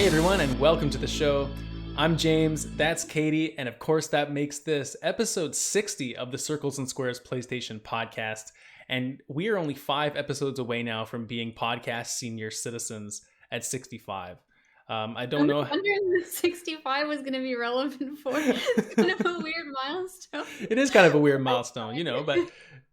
Hey everyone, and welcome to the show. I'm James, that's Katie, and of course that makes this episode 60 of the Circles and Squares PlayStation podcast. And we are only 5 episodes away now from being podcast senior citizens at 65. I don't know. I was wondering if 65 was going to be relevant for. It's kind of a weird milestone. It is kind of a weird milestone, you know, but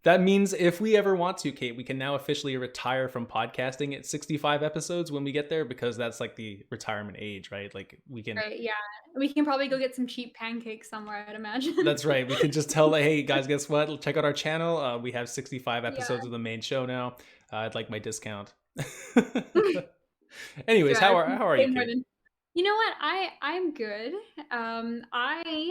that means if we ever want to, Kate, we can now officially retire from podcasting at 65 episodes when we get there, because that's like the retirement age, right? Like we can. Right, yeah. We can probably go get some cheap pancakes somewhere, I'd imagine. That's right. We can just tell, hey guys, guess what? Check out our channel. We have 65 episodes of the main show now. I'd like my discount. Anyways, how are you, Kate? You know what? I'm good. I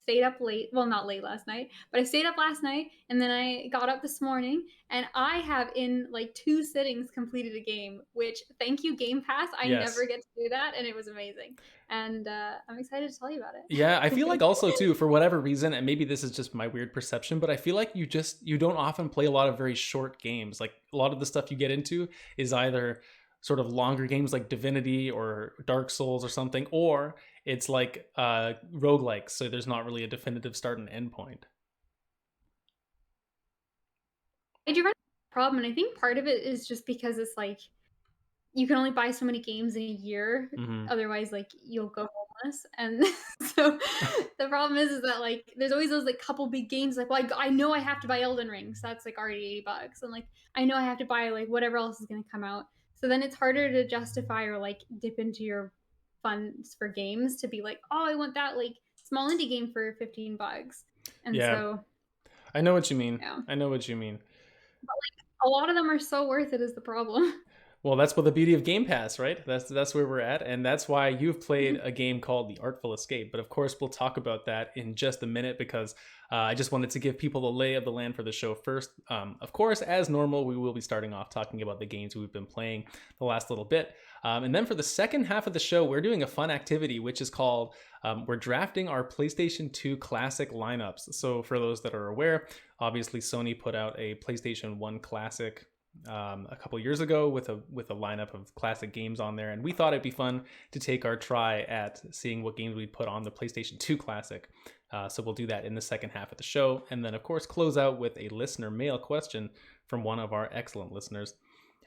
stayed up late. Well, not late last night, but I stayed up last night, and then I got up this morning, and I have in like 2 sittings completed a game, which thank you Game Pass. I never get to do that, and it was amazing. And I'm excited to tell you about it. Yeah, I feel like also too, for whatever reason, and maybe this is just my weird perception, but I feel like you don't often play a lot of very short games. Like a lot of the stuff you get into is either sort of longer games like Divinity or Dark Souls or something, or it's like roguelikes, so there's not really a definitive start and end point. I do run a problem, and I think part of it is just because it's like you can only buy so many games in a year, otherwise like you'll go homeless. And so the problem is that like there's always those like couple big games, like, well, I know I have to buy Elden Ring, so that's like already $80, and like I know I have to buy like whatever else is going to come out. So then it's harder to justify or like dip into your funds for games to be like, oh, I want that like small indie game for $15. And so I know what you mean. Yeah. I know what you mean. But like a lot of them are so worth it is the problem. Well, that's what the beauty of Game Pass, right? That's where we're at, and that's why you've played a game called The Artful Escape. But of course, we'll talk about that in just a minute, because I just wanted to give people the lay of the land for the show first. Of course, as normal, we will be starting off talking about the games we've been playing the last little bit. And then for the second half of the show, we're doing a fun activity, which is called, we're drafting our PlayStation 2 classic lineups. So for those that are aware, obviously Sony put out a PlayStation 1 classic a couple years ago with a lineup of classic games on there, and we thought it'd be fun to take our try at seeing what games we'd put on the PlayStation 2 classic. So we'll do that in the second half of the show, and then of course close out with a listener mail question from one of our excellent listeners.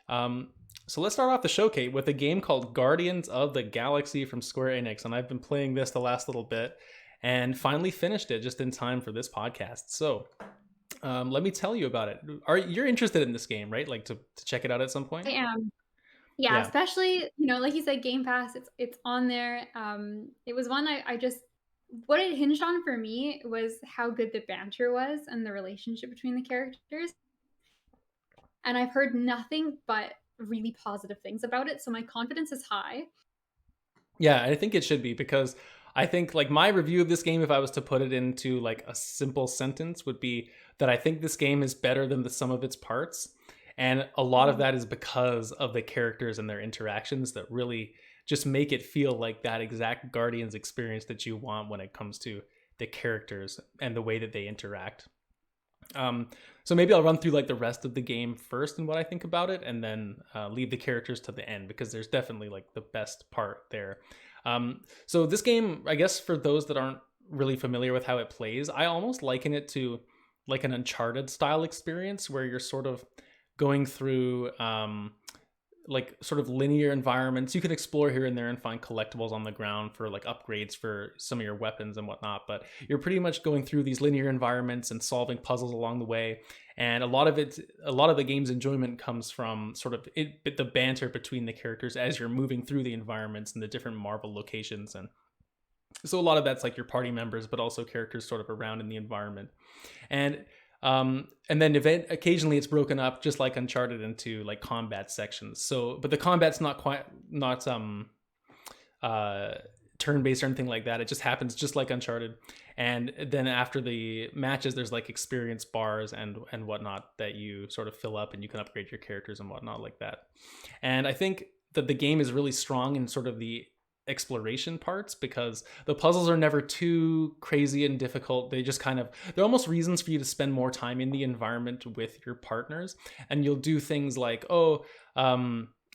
So let's start off the show, Kate, with a game called Guardians of the Galaxy from Square Enix, and I've been playing this the last little bit and finally finished it just in time for this podcast. So let me tell you about it. You're interested in this game, right? Like to check it out at some point? I am. Yeah, especially, you know, like you said, Game Pass, it's on there. It was one I just, what it hinged on for me was how good the banter was and the relationship between the characters. And I've heard nothing but really positive things about it, so my confidence is high. Yeah, I think it should be, because I think like my review of this game, if I was to put it into like a simple sentence, would be that I think this game is better than the sum of its parts. And a lot of that is because of the characters and their interactions that really just make it feel like that exact Guardians experience that you want when it comes to the characters and the way that they interact. So maybe I'll run through like the rest of the game first and what I think about it, and then leave the characters to the end, because there's definitely like the best part there. So this game, I guess for those that aren't really familiar with how it plays, I almost liken it to like an Uncharted style experience where you're sort of going through like sort of linear environments. You can explore here and there and find collectibles on the ground for like upgrades for some of your weapons and whatnot, but you're pretty much going through these linear environments and solving puzzles along the way. And a lot of the game's enjoyment comes from sort of the banter between the characters as you're moving through the environments and the different Marvel locations. And so a lot of that's like your party members, but also characters sort of around in the environment. And then occasionally it's broken up, just like Uncharted, into like combat sections. So, but the combat's not turn-based or anything like that. It just happens just like Uncharted. And then after the matches, there's like experience bars and whatnot that you sort of fill up, and you can upgrade your characters and whatnot like that. And I think that the game is really strong in sort of the exploration parts, because the puzzles are never too crazy and difficult. They just they're almost reasons for you to spend more time in the environment with your partners. And you'll do things like,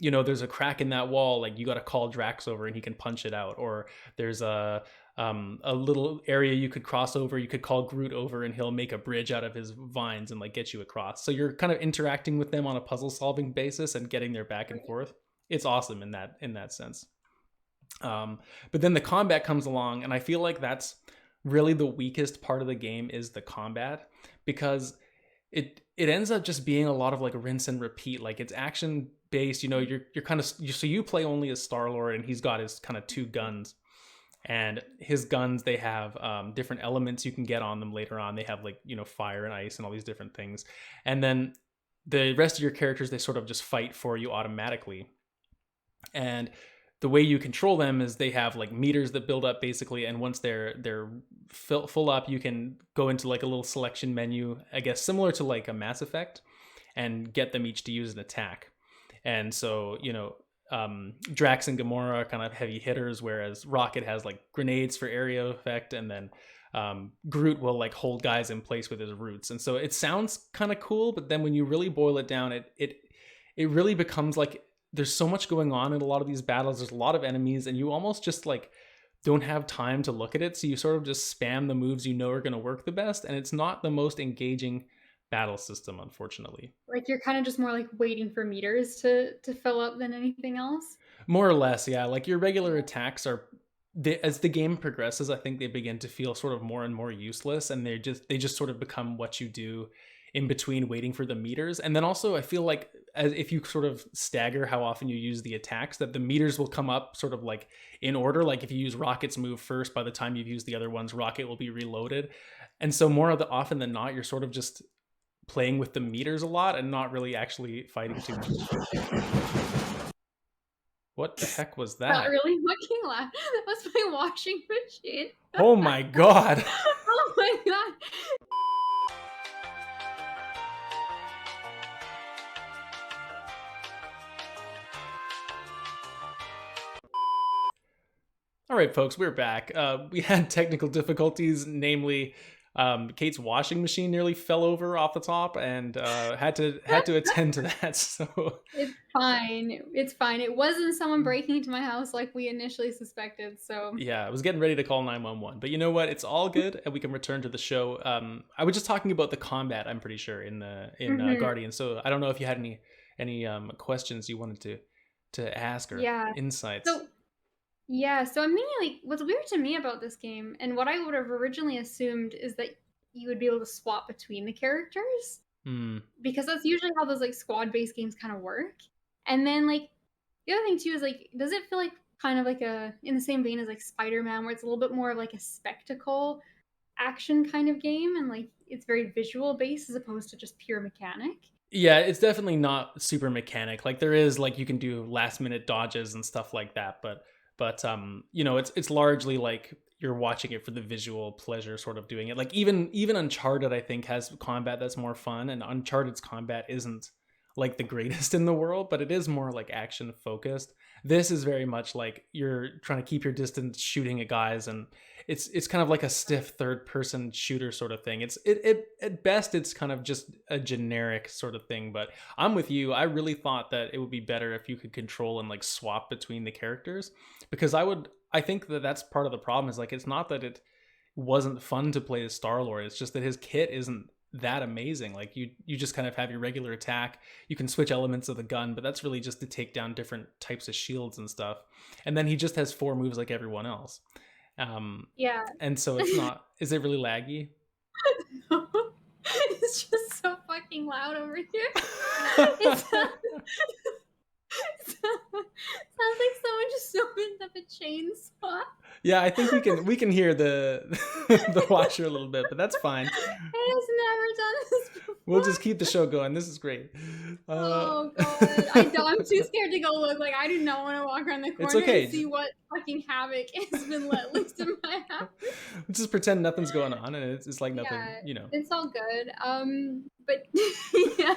there's a crack in that wall, like you got to call Drax over and he can punch it out, or there's a little area you could cross over, you could call Groot over and he'll make a bridge out of his vines and like get you across. So you're kind of interacting with them on a puzzle solving basis and getting there back and forth. It's awesome in that sense. But then the combat comes along, and I feel like that's really the weakest part of the game is the combat, because it ends up just being a lot of like rinse and repeat. Like it's action based, you're kind of, so you play only as Star-Lord, and he's got his kind of two guns, and his guns, they have different elements you can get on them later on. They have like, fire and ice and all these different things. And then the rest of your characters, they sort of just fight for you automatically. And the way you control them is they have like meters that build up basically, and once they're full up, you can go into like a little selection menu, I guess similar to like a Mass Effect, and get them each to use an attack. And so Drax and Gamora are kind of heavy hitters, whereas Rocket has like grenades for area effect, and then Groot will like hold guys in place with his roots. And so it sounds kind of cool, but then when you really boil it down, it really becomes like there's so much going on in a lot of these battles. There's a lot of enemies, and you almost just like don't have time to look at it. So you sort of just spam the moves are going to work the best, and it's not the most engaging battle system, unfortunately. Like you're kind of just more like waiting for meters to fill up than anything else. More or less, yeah. Like your regular attacks as the game progresses, I think they begin to feel sort of more and more useless, and they just sort of become what you do in between waiting for the meters. And then also I feel like as if you sort of stagger how often you use the attacks, that the meters will come up sort of like in order. Like if you use Rocket's move first, by the time you've used the other ones, Rocket will be reloaded. And so more often than not, you're sort of just playing with the meters a lot and not really actually fighting too much. What the heck was that? Not really fucking loud. That was my washing machine. Oh my god. Oh my god. All right, folks, we're back. We had technical difficulties, namely Kate's washing machine nearly fell over off the top, and had to attend to that. So it's fine. It's fine. It wasn't someone breaking into my house like we initially suspected. So yeah, I was getting ready to call 911, but you know what? It's all good, and we can return to the show. I was just talking about the combat. I'm pretty sure in Guardian. So I don't know if you had any questions you wanted to ask or insights. So I'm thinking, like, what's weird to me about this game, and what I would have originally assumed, is that you would be able to swap between the characters. Because that's usually how those, like, squad-based games kind of work. And then, like, the other thing, too, is, like, does it feel like kind of like in the same vein as, like, Spider-Man, where it's a little bit more of, like, a spectacle action kind of game, and, like, it's very visual-based as opposed to just pure mechanic? Yeah, it's definitely not super mechanic. Like, there is, like, you can do last-minute dodges and stuff like that, but it's largely like you're watching it for the visual pleasure, sort of doing it. Like even Uncharted, I think, has combat that's more fun, and Uncharted's combat isn't like the greatest in the world, but it is more like action focused. This is very much like you're trying to keep your distance shooting at guys, and it's kind of like a stiff third person shooter sort of thing. It at best it's kind of just a generic sort of thing, but I'm with you. I really thought that it would be better if you could control and like swap between the characters, because I think that's part of the problem. Is like, it's not that it wasn't fun to play as Star-Lord, it's just that his kit isn't that amazing. Like you just kind of have your regular attack. You can switch elements of the gun, but that's really just to take down different types of shields and stuff. And then he just has 4 moves like everyone else. Yeah. And so it's not. Is it really laggy? No. It's just so fucking loud over here. It sounds like someone just opened up a chainsaw. Yeah, I think we can hear the the washer a little bit, but that's fine. It has never done this before. We'll just keep the show going. This is great. Oh god, I'm too scared to go look. Like, I do not want to walk around the corner and see what fucking havoc has been let loose in my house. Just pretend nothing's going on, and it's like nothing. It's all good. But yeah,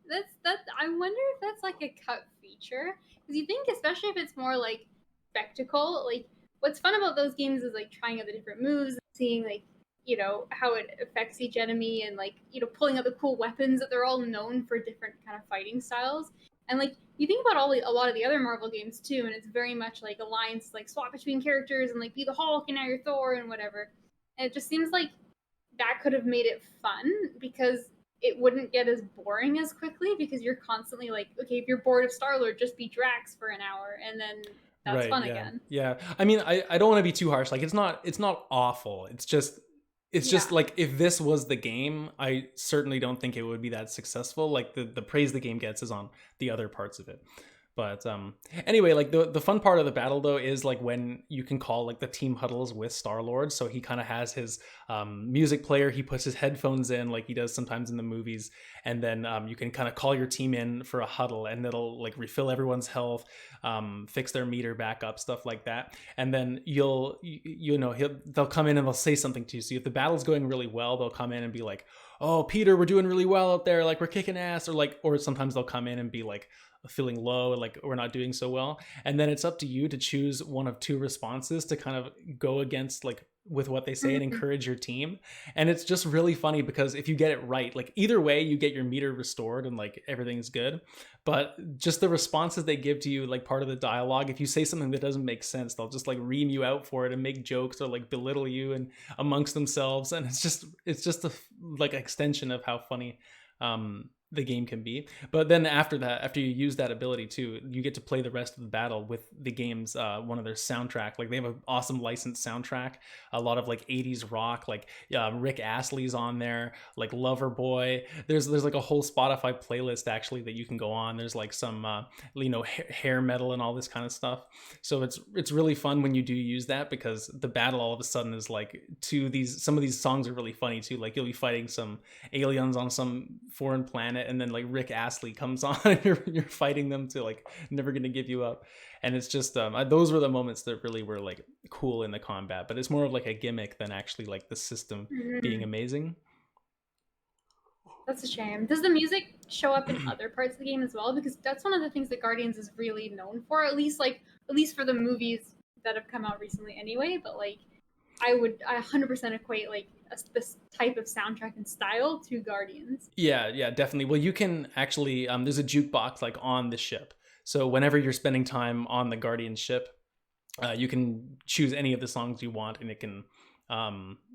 that's. I wonder if that's like a cut feature, because you think, especially if it's more like spectacle, like what's fun about those games is like trying out the different moves and seeing like, how it affects each enemy, and like, pulling out the cool weapons that they're all known for different kind of fighting styles. And like, you think about a lot of the other Marvel games too, and it's very much like alliance, like swap between characters and like be the Hulk and now you're Thor and whatever. And it just seems like that could have made it fun because it wouldn't get as boring as quickly because you're constantly like, okay, if you're bored of Star-Lord, just be Drax for an hour and then that's Right. fun Yeah. again. Yeah. I mean, I don't want to be too harsh. Like it's not awful. It's just like if this was the game, I certainly don't think it would be that successful. Like the praise the game gets is on the other parts of it. But anyway, like the fun part of the battle though is like when you can call like the team huddles with Star-Lord. So he kind of has his music player. He puts his headphones in like he does sometimes in the movies, and then you can kind of call your team in for a huddle, and it'll like refill everyone's health, fix their meter back up, stuff like that. And then they'll come in and they'll say something to you. So if the battle's going really well, they'll come in and be like, "Oh, Peter, we're doing really well out there. Like we're kicking ass," or sometimes they'll come in and be like feeling low, like we're not doing so well, and then it's up to you to choose one of two responses to kind of go against like with what they say and encourage your team. And it's just really funny because if you get it right, like either way you get your meter restored and like everything's good, but just the responses they give to you, like part of the dialogue, if you say something that doesn't make sense, they'll just like ream you out for it and make jokes or like belittle you and amongst themselves. And it's just a like extension of how funny the game can be. But then after you use that ability too, you get to play the rest of the battle with the game's one of their soundtrack. Like they have an awesome licensed soundtrack, a lot of like 80s rock, like Rick Astley's on there, like Loverboy. There's like a whole Spotify playlist actually that you can go on. There's like some hair metal and all this kind of stuff. So it's really fun when you do use that, because the battle all of a sudden is like some of these songs are really funny too. Like you'll be fighting some aliens on some foreign planet, and then like Rick Astley comes on and you're fighting them to like Never Gonna Give You Up. And it's just those were the moments that really were like cool in the combat, but it's more of like a gimmick than actually like the system being amazing. That's a shame. Does the music show up in other parts of the game as well? Because that's one of the things that Guardians is really known for, at least for the movies that have come out recently anyway. But like I 100% equate like this type of soundtrack and style to Guardians. Yeah, definitely. Well, you can actually there's a jukebox like on the ship. So whenever you're spending time on the Guardian ship, you can choose any of the songs you want, and it can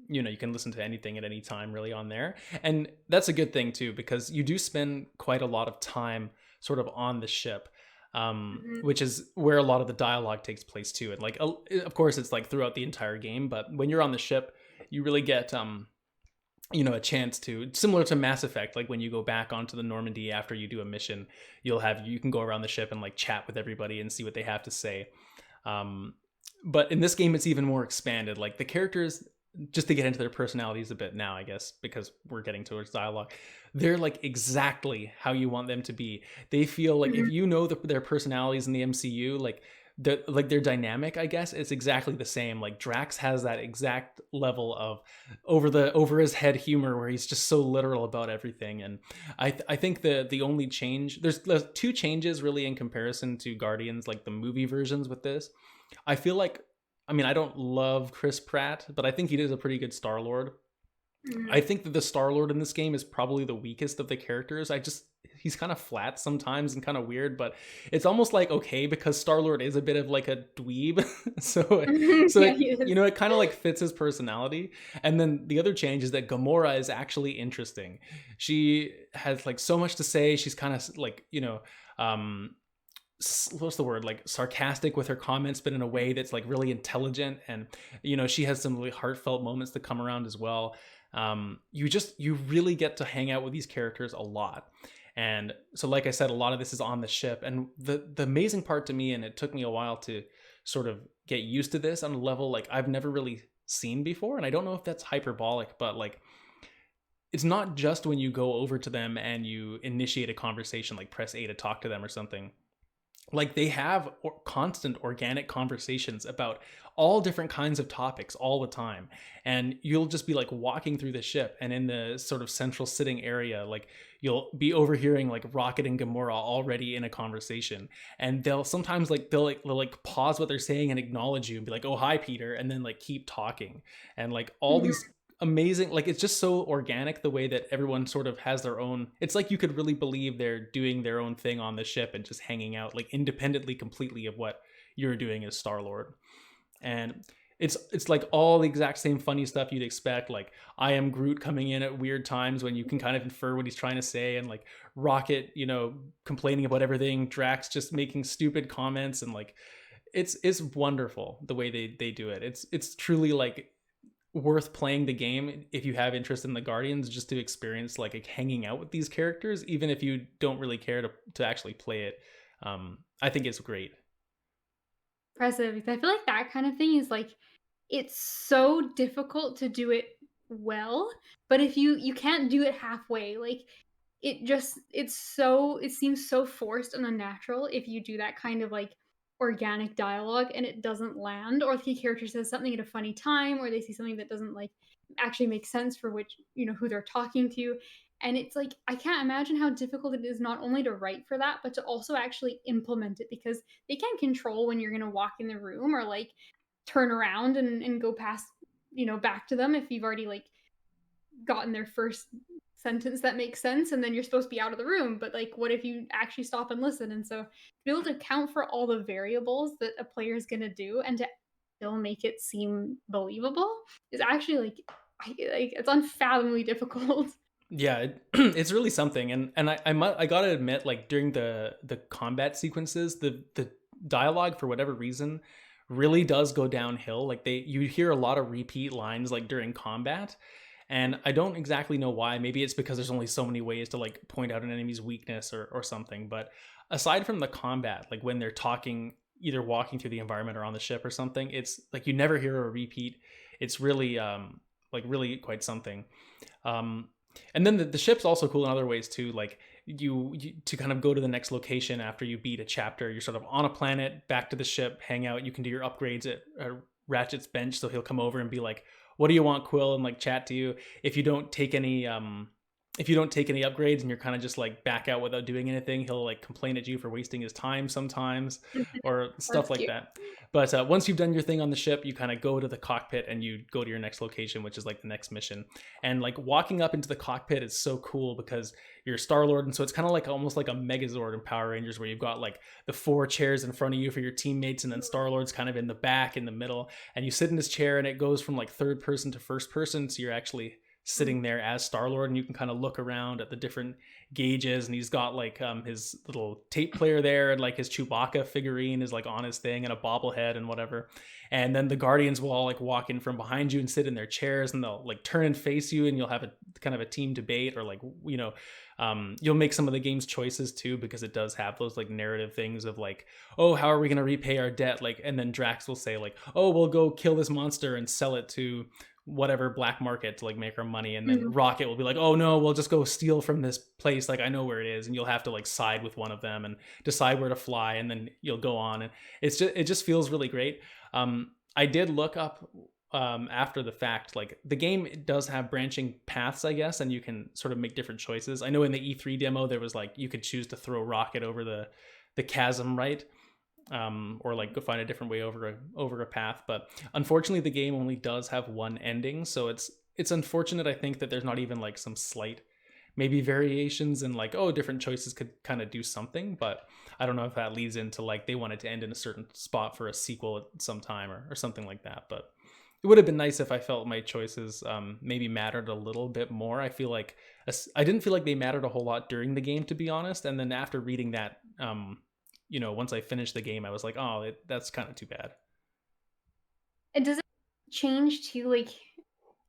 you can listen to anything at any time really on there. And that's a good thing too, because you do spend quite a lot of time sort of on the ship, which is where a lot of the dialogue takes place too. And like of course it's like throughout the entire game, but when you're on the ship you really get a chance to, similar to Mass Effect, like when you go back onto the Normandy after you do a mission, you can go around the ship and like chat with everybody and see what they have to say. But in this game it's even more expanded. Like the characters, just to get into their personalities a bit now, I guess, because we're getting towards dialogue, they're like exactly how you want them to be. They feel like if you know their personalities in the MCU, like their dynamic, I guess, it's exactly the same. Like Drax has that exact level of over his head humor where he's just so literal about everything. And I think the only change, there's two changes really in comparison to Guardians, like the movie versions with this. I feel like, I don't love Chris Pratt, but I think he does a pretty good Star-Lord. I think that the Star-Lord in this game is probably the weakest of the characters. He's kind of flat sometimes and kind of weird, but it's almost like okay, because Star-Lord is a bit of like a dweeb. so yeah, it kind of like fits his personality. And then the other change is that Gamora is actually interesting. She has like so much to say. She's kind of like, what's the word, like sarcastic with her comments, but in a way that's like really intelligent. And she has some really heartfelt moments that come around as well. You really get to hang out with these characters a lot. And so like I said, a lot of this is on the ship. And the amazing part to me, and it took me a while to sort of get used to this on a level like I've never really seen before, and I don't know if that's hyperbolic, but like it's not just when you go over to them and you initiate a conversation, like press A to talk to them or something. Like they have constant organic conversations about all different kinds of topics all the time. And you'll just be like walking through the ship, and in the sort of central sitting area, like you'll be overhearing like Rocket and Gamora already in a conversation. And they'll sometimes they'll pause what they're saying and acknowledge you and be like, "Oh, hi, Peter," and then like keep talking. And like all these amazing. Like, it's just so organic the way that everyone sort of has their own. It's like you could really believe they're doing their own thing on the ship and just hanging out, like, independently completely of what you're doing as Star-Lord. And it's like all the exact same funny stuff you'd expect, like I am Groot coming in at weird times when you can kind of infer what he's trying to say, and like Rocket, you know, complaining about everything, Drax just making stupid comments, and like it's wonderful the way they do it. It's truly like worth playing the game if you have interest in the Guardians, just to experience like hanging out with these characters, even if you don't really care to actually play it. I think it's great. Impressive. I feel like that kind of thing is like, it's so difficult to do it well, but if you can't do it halfway, like it seems so forced and unnatural if you do that kind of like organic dialogue and it doesn't land, or if the character says something at a funny time, or they see something that doesn't like actually make sense for which, you know, who they're talking to. And it's like, I can't imagine how difficult it is not only to write for that, but to also actually implement it, because they can't control when you're going to walk in the room or like turn around and go past, you know, back to them if you've already like gotten their first sentence that makes sense, and then you're supposed to be out of the room. But like, what if you actually stop and listen? And so to be able to account for all the variables that a player is going to do and to still make it seem believable is actually like, it's unfathomably difficult. Yeah, it's really something, and I gotta admit, like during the combat sequences, the dialogue for whatever reason really does go downhill. Like you hear a lot of repeat lines like during combat, and I don't exactly know why. Maybe it's because there's only so many ways to like point out an enemy's weakness or something. But aside from the combat, like when they're talking, either walking through the environment or on the ship or something, it's like you never hear a repeat. It's really like really quite something. And then the ship's also cool in other ways too. Like you to kind of go to the next location after you beat a chapter, you're sort of on a planet, back to the ship, hang out. You can do your upgrades at Ratchet's bench, so he'll come over and be like, "What do you want, Quill?" and like chat to you. If you don't take any upgrades and you're kind of just like back out without doing anything, he'll like complain at you for wasting his time sometimes, or stuff That's like cute. that. But once you've done your thing on the ship, you kind of go to the cockpit and you go to your next location, which is like the next mission. And like walking up into the cockpit is so cool because you're Star-Lord, and so it's kind of like almost like a Megazord in Power Rangers, where you've got like the 4 chairs in front of you for your teammates, and then Star-Lord's kind of in the back, in the middle, and you sit in this chair, and it goes from like third person to first person, so you're actually sitting there as Star-Lord, and you can kind of look around at the different gauges, and he's got like his little tape player there, and like his Chewbacca figurine is like on his thing, and a bobblehead and whatever. And then the Guardians will all like walk in from behind you and sit in their chairs, and they'll like turn and face you, and you'll have a kind of a team debate, or like, you know, you'll make some of the game's choices too, because it does have those like narrative things of like, oh, how are we going to repay our debt? Like, and then Drax will say like, oh, we'll go kill this monster and sell it to whatever black market to like make our money. And then Rocket will be like, oh no, we'll just go steal from this place, like I know where it is, and you'll have to like side with one of them and decide where to fly, and then you'll go on. And it just feels really great. I did look up after the fact, like the game does have branching paths, I guess, and you can sort of make different choices. I know in the E3 demo there was like you could choose to throw Rocket over the chasm, right? Or like go find a different way over a path. But unfortunately, the game only does have one ending, so it's unfortunate. I think that there's not even like some slight maybe variations in like, oh, different choices could kind of do something, but I don't know if that leads into like they wanted to end in a certain spot for a sequel at some time or something like that. But it would have been nice if I felt my choices maybe mattered a little bit more. I feel like I didn't feel like they mattered a whole lot during the game, to be honest. And then after reading that, you know, once I finished the game, I was like, oh, that's kind of too bad. And does it change too? Like,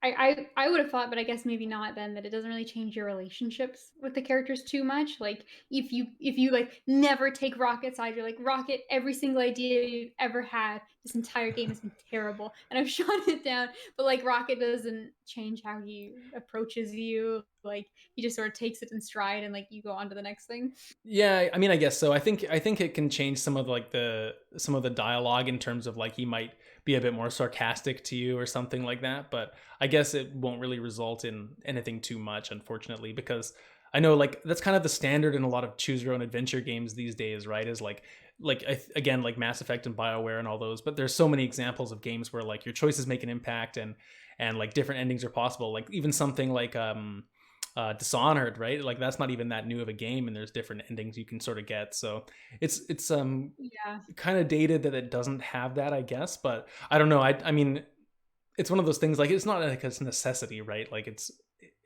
I would have thought, but I guess maybe not then, that it doesn't really change your relationships with the characters too much. Like if you like never take Rocket's side, you're like, Rocket, every single idea you've ever had this entire game has been terrible, and I've shot it down. But like Rocket doesn't change how he approaches you. Like he just sort of takes it in stride, and like you go on to the next thing. Yeah, I mean, I guess so. I think it can change some of like some of the dialogue in terms of like he might be a bit more sarcastic to you or something like that, but I guess it won't really result in anything too much, unfortunately, because I know like that's kind of the standard in a lot of choose your own adventure games these days, right? Is like like again, like Mass Effect and BioWare and all those, but there's so many examples of games where like your choices make an impact, and like different endings are possible. Like even something like Dishonored, right? Like that's not even that new of a game, and there's different endings you can sort of get. So it's Yeah. kind of dated that it doesn't have that, I guess. But I don't know. I mean, it's one of those things, like it's not like it's a necessity, right? Like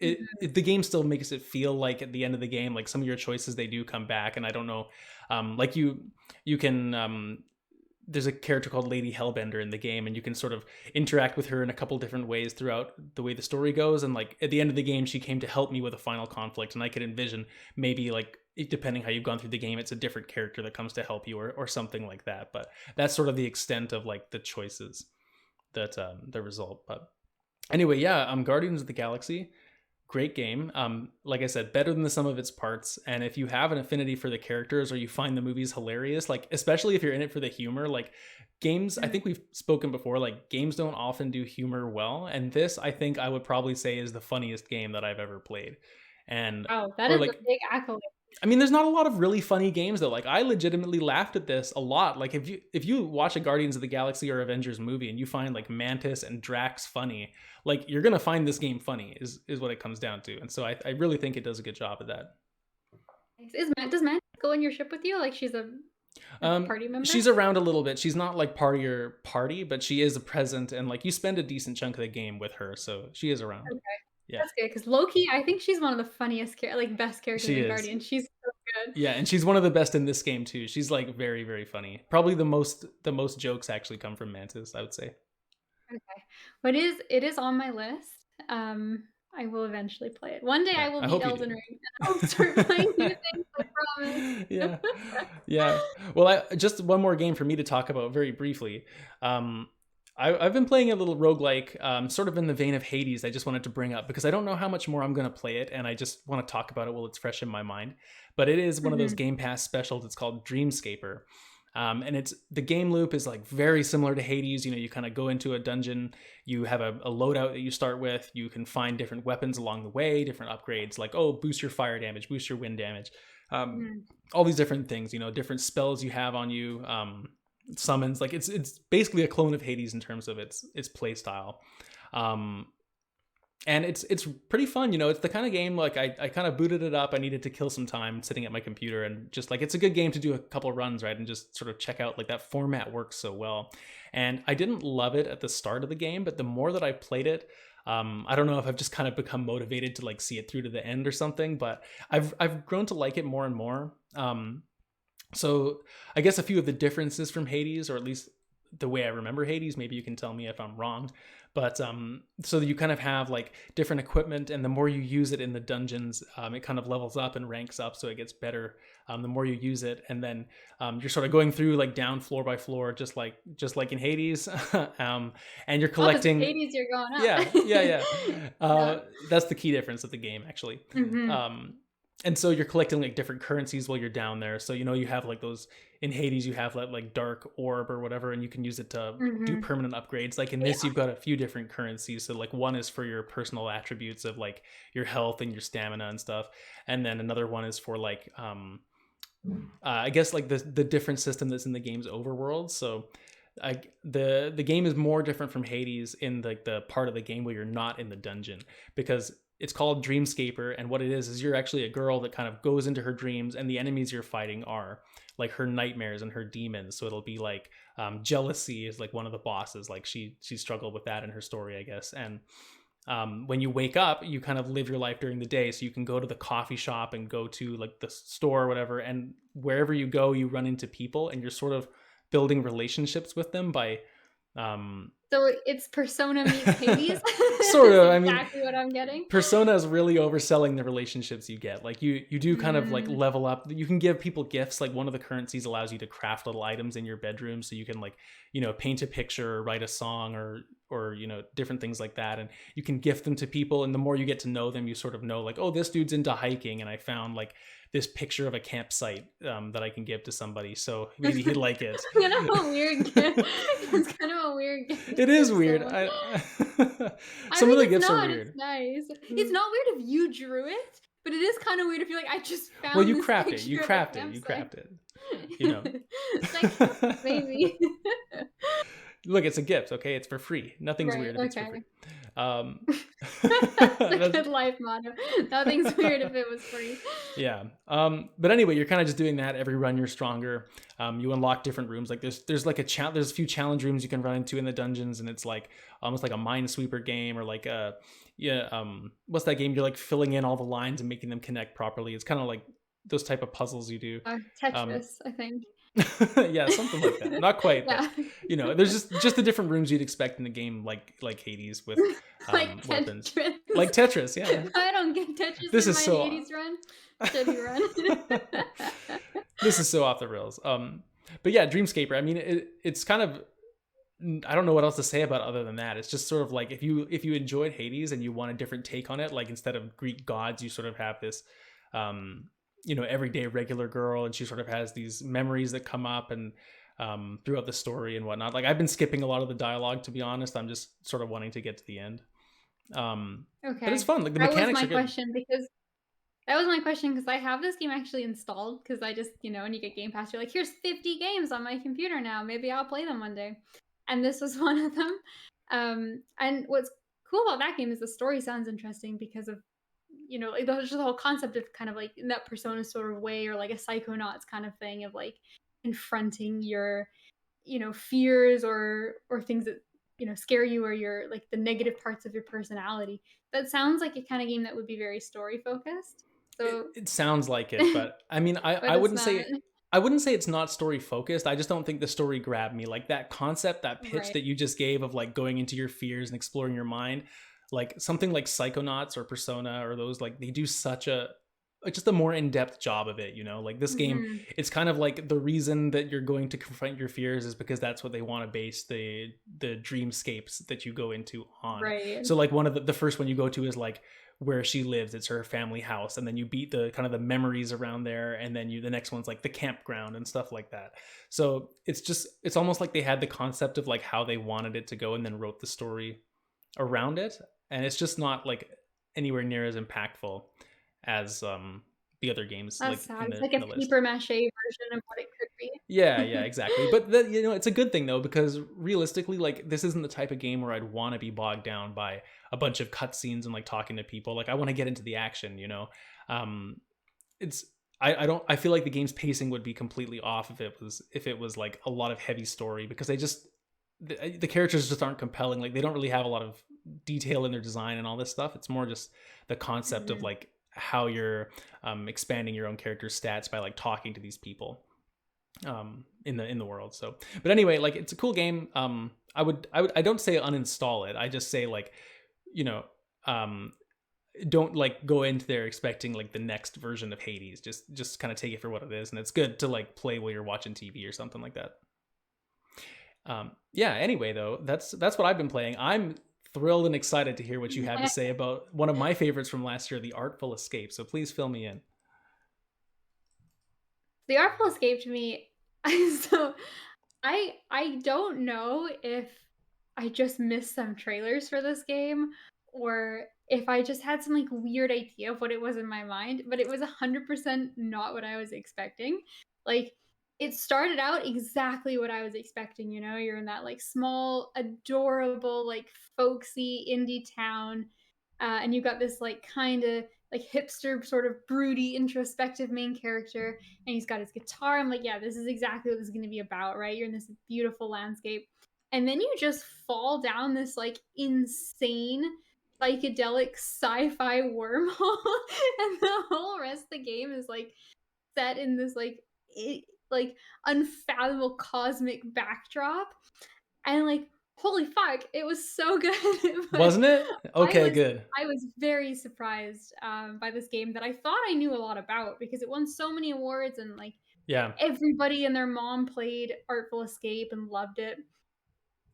the game still makes it feel like at the end of the game, like some of your choices, they do come back. And I don't know, like you can there's a character called Lady Hellbender in the game, and you can sort of interact with her in a couple different ways throughout the way the story goes. And like at the end of the game, she came to help me with a final conflict, and I could envision maybe like, depending how you've gone through the game, it's a different character that comes to help you, or something like that. But that's sort of the extent of like the choices that the result. But anyway, yeah, Guardians of the Galaxy, great game. Like I said, better than the sum of its parts. And if you have an affinity for the characters, or you find the movies hilarious, like especially if you're in it for the humor, like games, I think we've spoken before, like games don't often do humor well, and this, I think I would probably say, is the funniest game that I've ever played. And Oh, that or is like, a big accolade. I mean, there's not a lot of really funny games though. Like I legitimately laughed at this a lot. Like if you watch a Guardians of the Galaxy or Avengers movie and you find like Mantis and Drax funny, like you're gonna find this game funny, is what it comes down to. And so I really think it does a good job of that. Does Mantis go in your ship with you? Like she's a party member? She's around a little bit. She's not like part of your party, but she is a present, and like you spend a decent chunk of the game with her, so she is around. Okay. Yeah. That's good, because Loki, I think she's one of the funniest, best characters in Guardian. She's so good. Yeah, and she's one of the best in this game too. She's like very, very funny. Probably the most jokes actually come from Mantis, I would say. Okay, but it is on my list. I will eventually play it. One day I will beat Elden Ring, and I'll start playing new things, I promise. Yeah. Well, just one more game for me to talk about very briefly. I've been playing a little roguelike, sort of in the vein of Hades. I just wanted to bring up because I don't know how much more I'm going to play it, and I just want to talk about it while it's fresh in my mind. But it is one of those Game Pass specials. It's called Dreamscaper. And the game loop is like very similar to Hades. You know, you kind of go into a dungeon, you have a loadout that you start with, you can find different weapons along the way, different upgrades, like, boost your fire damage, boost your wind damage, all these different things, you know, different spells you have on you, summons. Like it's basically a clone of Hades in terms of its play style. And it's pretty fun, you know. It's the kind of game, like I kind of booted it up. I needed to kill some time sitting at my computer, and just like, it's a good game to do a couple runs, right, and just sort of check out, like that format works so well. And I didn't love it at the start of the game, but the more that I played it, I don't know if I've just kind of become motivated to like see it through to the end or something, but I've grown to like it more and more. So I guess a few of the differences from Hades, or at least the way I remember Hades, maybe you can tell me if I'm wrong, but so you kind of have like different equipment, and the more you use it in the dungeons, it kind of levels up and ranks up, so it gets better the more you use it. And then you're sort of going through like down floor by floor, just like in Hades. And you're collecting Hades, you're going up. Yeah. That's the key difference of the game, actually. And so you're collecting like different currencies while you're down there. So, you know, you have like those in Hades, you have like dark orb or whatever, and you can use it to do permanent upgrades. Like in this, you've got a few different currencies. So like one is for your personal attributes of like your health and your stamina and stuff. And then another one is for like, I guess like the different system that's in the game's overworld. So the game is more different from Hades in like the part of the game where you're not in the dungeon, because it's called Dreamscaper, and what it is you're actually a girl that kind of goes into her dreams, and the enemies you're fighting are like her nightmares and her demons. So it'll be like jealousy is like one of the bosses. Like she struggled with that in her story, I guess. And when you wake up, you kind of live your life during the day. So you can go to the coffee shop and go to like the store or whatever, and wherever you go, you run into people, and you're sort of building relationships with them by so it's Persona meets Hades. Sort of. I mean, exactly what I'm getting. Persona is really overselling the relationships you get. Like you do kind of like level up. You can give people gifts. Like one of the currencies allows you to craft little items in your bedroom, so you can like, you know, paint a picture or write a song or you know, different things like that, and you can gift them to people. And the more you get to know them, you sort of know like, oh, this dude's into hiking, and I found like this picture of a campsite that I can give to somebody, so maybe he'd like it. It's kind of a weird gift. It's kind of a weird gift. It is weird. Some of the gifts are weird. It's nice. It's not weird if you drew it, but it is kind of weird if you're like, I just found. Well, you this craft it. picture You of a craft it. You campsite. craft it. you know. Like, maybe. Look, it's a gift, okay? It's for free. Nothing's Right, weird if it's for free. okay. Um, It's a that's- good life motto. Nothing's weird if it was free. yeah. But anyway, you're kind of just doing that. Every run, you're stronger. You unlock different rooms. Like there's like there's a few challenge rooms you can run into in the dungeons, and it's like almost like a minesweeper game, or like a what's that game? You're like filling in all the lines and making them connect properly. It's kind of like those type of puzzles you do. Um, Tetris, I think. yeah, something like that. Not quite, but Yeah. there's just the different rooms you'd expect in a game like Hades with Like weapons. Tetris. Like Tetris, yeah. I don't get Tetris This in is my so Hades run. Shitty run. this is so off the rails. But yeah, Dreamscaper. I mean, it's kind of, I don't know what else to say about it other than that. It's just sort of like if you enjoyed Hades and you want a different take on it, like instead of Greek gods, you sort of have this everyday regular girl, and she sort of has these memories that come up and throughout the story and whatnot. Like I've been skipping a lot of the dialogue, to be honest. I'm just sort of wanting to get to the end. But it's Okay. fun. Like the That was mechanics my are good. question because that was my question because I have this game actually installed because I just, when you get Game Pass, you're like, here's 50 games on my computer now. Maybe I'll play them one day. And this was one of them. And what's cool about that game is the story sounds interesting because of, like just the whole concept of kind of like in that Persona sort of way or like a Psychonauts kind of thing of like confronting your, fears or things that, scare you or your like the negative parts of your personality. That sounds like a kind of game that would be very story focused. So, It sounds like it, but I mean, but it's not. I wouldn't say it's not story focused. I just don't think the story grabbed me. Like that concept, that pitch Right. that you just gave of like going into your fears and exploring your mind, like something like Psychonauts or Persona or those, like they do such a just a more in-depth job of it, like this game, Mhm. it's kind of like the reason that you're going to confront your fears is because that's what they want to base the dreamscapes that you go into on. Right. So like one of the first one you go to is like where she lives, it's her family house, and then you beat the kind of the memories around there, and then the next one's like the campground and stuff like that. So it's almost like they had the concept of like how they wanted it to go and then wrote the story around it, and it's just not like anywhere near as impactful as the other games That's like sad. It's in like a the list. paper mache version of what it could be. Yeah, exactly. But it's a good thing though, because realistically, like this isn't the type of game where I'd want to be bogged down by a bunch of cutscenes and like talking to people. Like I want to get into the action, It's I feel like the game's pacing would be completely off if it was like a lot of heavy story, because the characters just aren't compelling. Like they don't really have a lot of detail in their design and all this stuff. It's more just the concept of Mhm. like how you're expanding your own character's stats by like talking to these people in the world. So but anyway, like it's a cool game. I don't say uninstall it. I just say like, you know don't like go into there expecting like the next version of Hades. Just kind of take it for what it is, and it's good to like play while you're watching TV or something like that. Yeah, anyway though, that's what I've been playing. I'm thrilled and excited to hear what you have to say about one of my favorites from last year, the Artful Escape. So please fill me in. The Artful Escape to me, so I don't know if I just missed some trailers for this game or if I just had some like weird idea of what it was in my mind, but it was 100% not what I was expecting. Like it started out exactly what I was expecting, you're in that like small, adorable, like folksy indie town, and you got this like kind of like hipster, sort of broody, introspective main character, and he's got his guitar. I'm like, yeah, this is exactly what this is going to be about, right? You're in this beautiful landscape. And then you just fall down this like insane psychedelic sci-fi wormhole and the whole rest of the game is like set in this like unfathomable cosmic backdrop, and like holy fuck, it was so good. But Wasn't it? I Okay, was good. I was very surprised by this game that I thought I knew a lot about because it won so many awards and like Yeah. everybody and their mom played Artful Escape and loved it.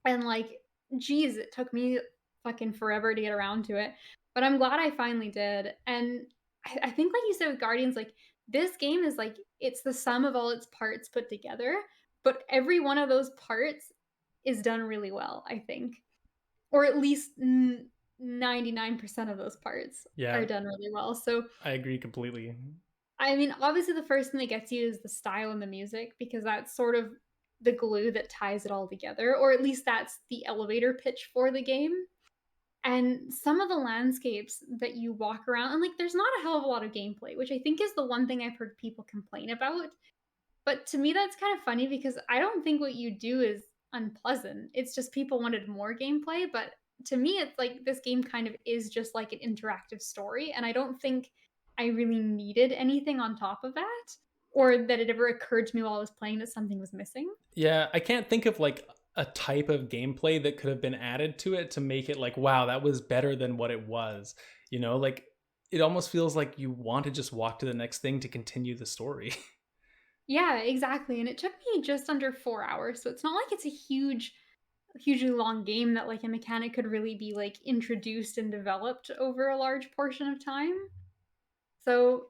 And like, geez, it took me fucking forever to get around to it. But I'm glad I finally did. And I think, like you said with Guardians, like this game is like it's the sum of all its parts put together. But every one of those parts is done really well, I think. Or at least 99% of those parts Yeah, are done really well. So I agree completely. I mean, obviously the first thing that gets you is the style and the music because that's sort of the glue that ties it all together, or at least that's the elevator pitch for the game. And some of the landscapes that you walk around and, like, there's not a hell of a lot of gameplay, which I think is the one thing I've heard people complain about. But to me, that's kind of funny because I don't think what you do is unpleasant. It's just people wanted more gameplay, but to me, it's like this game kind of is just like an interactive story, and I don't think I really needed anything on top of that, or that it ever occurred to me while I was playing that something was missing. Yeah, I can't think of like a type of gameplay that could have been added to it to make it like, wow, that was better than what it was. You know, like it almost feels like you want to just walk to the next thing to continue the story. Yeah, exactly, and it took me just under 4 hours, so it's not like it's a hugely long game that, like, a mechanic could really be, like, introduced and developed over a large portion of time. So,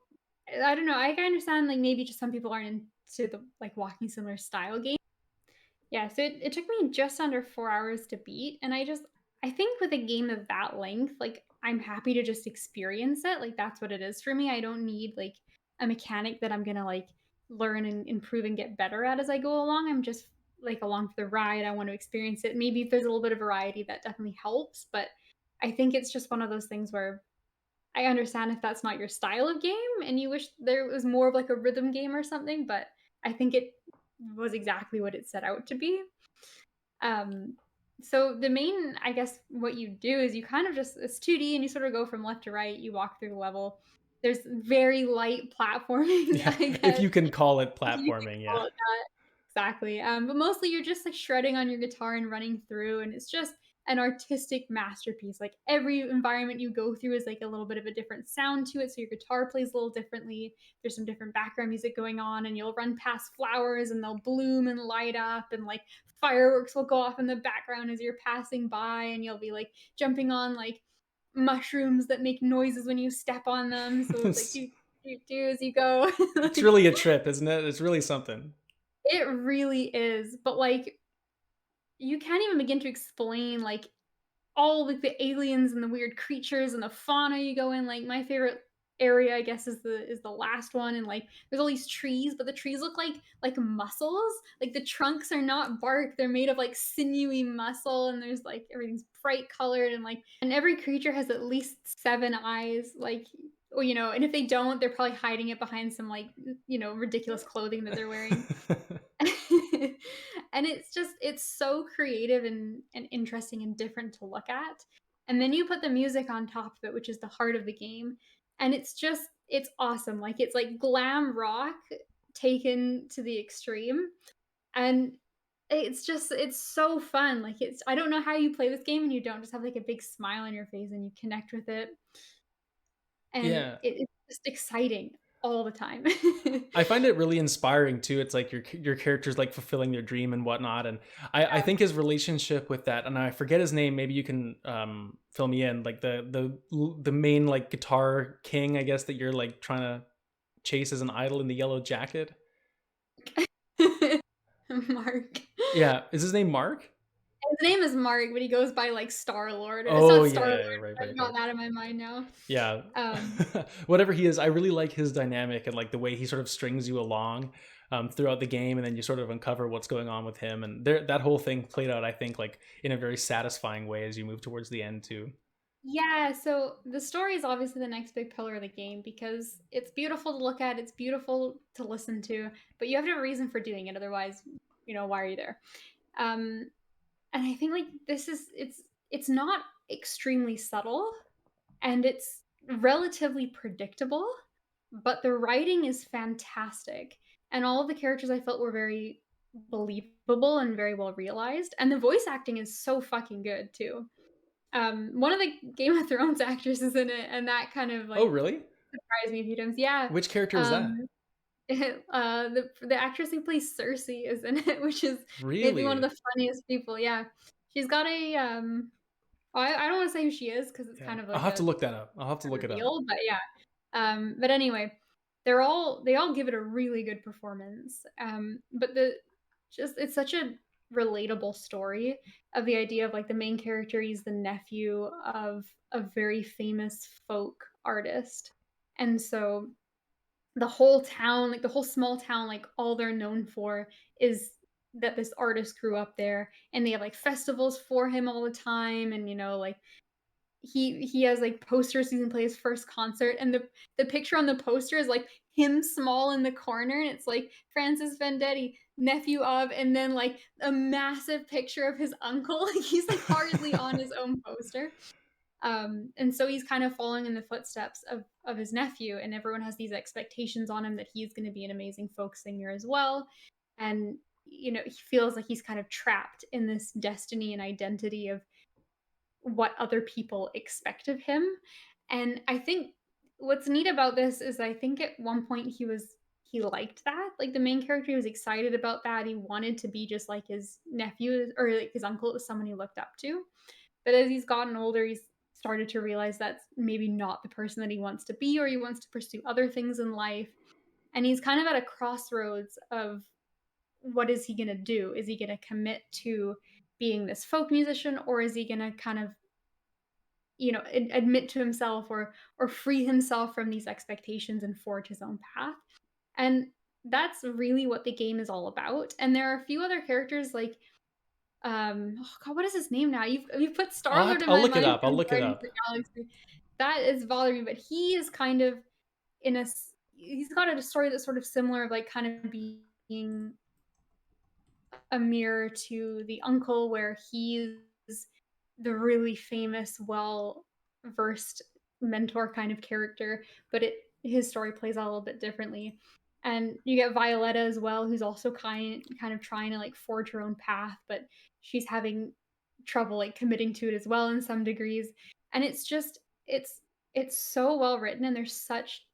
I don't know, I can understand, like, maybe just some people aren't into the, like, walking simulator style game. Yeah, so it took me just under 4 hours to beat, and I think with a game of that length, like, I'm happy to just experience it, like, that's what it is for me. I don't need, like, a mechanic that I'm gonna, like, learn and improve and get better at as I go along. I'm just, like, along for the ride, I want to experience it. Maybe if there's a little bit of variety, that definitely helps, but I think it's just one of those things where I understand if that's not your style of game and you wish there was more of, like, a rhythm game or something, but I think it was exactly what it set out to be. Um, so the main, I guess, what you do is you kind of just it's 2D and you sort of go from left to right. You walk through the level. There's very light platforming, Yeah, I if guess. you can call it You could platforming, yeah. call it that. Exactly. But mostly you're just like shredding on your guitar and running through, and it's just an artistic masterpiece. Like every environment you go through is like a little bit of a different sound to it. So your guitar plays a little differently. There's some different background music going on, and you'll run past flowers and they'll bloom and light up, and like fireworks will go off in the background as you're passing by, and you'll be like jumping on like mushrooms that make noises when you step on them. So it's like it's, do as you go. it's Like really a trip, isn't it? It's really something. it really is, but, like, you can't even begin to explain, like, all, like, the aliens and the weird creatures and the fauna you go in, like, my favorite area, I guess, is the last one, and, like, there's all these trees, but the trees look like muscles, like, the trunks are not bark, they're made of, like, sinewy muscle, and there's, like everything's bright colored and, like and every creature has at least 7 eyes, like, or, and if they don't, they're probably hiding it behind some, like, ridiculous clothing that they're wearing. And it's so creative and interesting and different to look at. And then you put the music on top of it, which is the heart of the game, and it's awesome. Like it's like glam rock taken to the extreme. And it's so fun. Like it's I don't know how you play this game and you don't just have like a big smile on your face and you connect with it. And Yeah. it's just exciting all the time. I find it really inspiring too. It's like your character's like fulfilling their dream and whatnot. And I think his relationship with that, and I forget his name. Maybe you can fill me in. Like the main like guitar king, I guess that you're like trying to chase as an idol in the yellow jacket. Mark. Yeah, is his name Mark? His name is Mark, but he goes by, like, Star-Lord. It's Oh not yeah, Star-Lord, yeah, yeah, right, but I right, got right. that in my mind now. Yeah. Um, Whatever he is, I really like his dynamic and like the way he sort of strings you along throughout the game, and then you sort of uncover what's going on with him. And that whole thing played out, I think, like in a very satisfying way as you move towards the end too. yeah, so the story is obviously the next big pillar of the game because it's beautiful to look at, it's beautiful to listen to, but you have to have a reason for doing it, otherwise, why are you there? Um, and I think, like, it's not extremely subtle, and it's relatively predictable, but the writing is fantastic. And all of the characters I felt were very believable and very well realized. And the voice acting is so fucking good too. One of the Game of Thrones actors is in it, and that kind of Oh, like really? surprised me a few times. Yeah. Which character is Um, that? the actress who plays Cersei is in it, which is maybe one of Really? the funniest people. Yeah. She's got a I don't want to say who she is because it's Yeah. kind of I'll like have to a look that up. I'll have to look it up. reveal, but yeah. But anyway, they all give it a really good performance. But it's such a relatable story of the idea of like the main character, he's the nephew of a very famous folk artist. And so the whole town, like the whole small town, like all they're known for is that this artist grew up there, and they have like festivals for him all the time, and like he has like posters so he can play his first concert, and the picture on the poster is like him small in the corner, and it's like Francis Vendetti, nephew of, and then like a massive picture of his uncle. Like he's like hardly on his own poster. And so he's kind of following in the footsteps of his nephew, and everyone has these expectations on him that he's going to be an amazing folk singer as well. And he feels like he's kind of trapped in this destiny and identity of what other people expect of him. And I think what's neat about this is I think at one point he liked that. Like the main character, he was excited about that. He wanted to be just like his nephew or like his uncle. It was someone he looked up to. But as he's gotten older, he's started to realize that's maybe not the person that he wants to be, or he wants to pursue other things in life. And he's kind of at a crossroads of what is he going to do? Is he going to commit to being this folk musician, or is he going to kind of admit to himself or free himself from these expectations and forge his own path? And that's really what the game is all about. And there are a few other characters like oh god, what is his name now? You've put Star-Lord in I'll my look it mind up. I'll from look it Guardians of up. the Galaxy. That is bothering me, but he is kind of he's got a story that's sort of similar of like kind of being a mirror to the uncle, where he's the really famous, well versed mentor kind of character, but his story plays out a little bit differently. And you get Violetta as well, who's also kind of trying to like forge her own path, but she's having trouble like committing to it as well in some degrees. And it's so well written, and there's such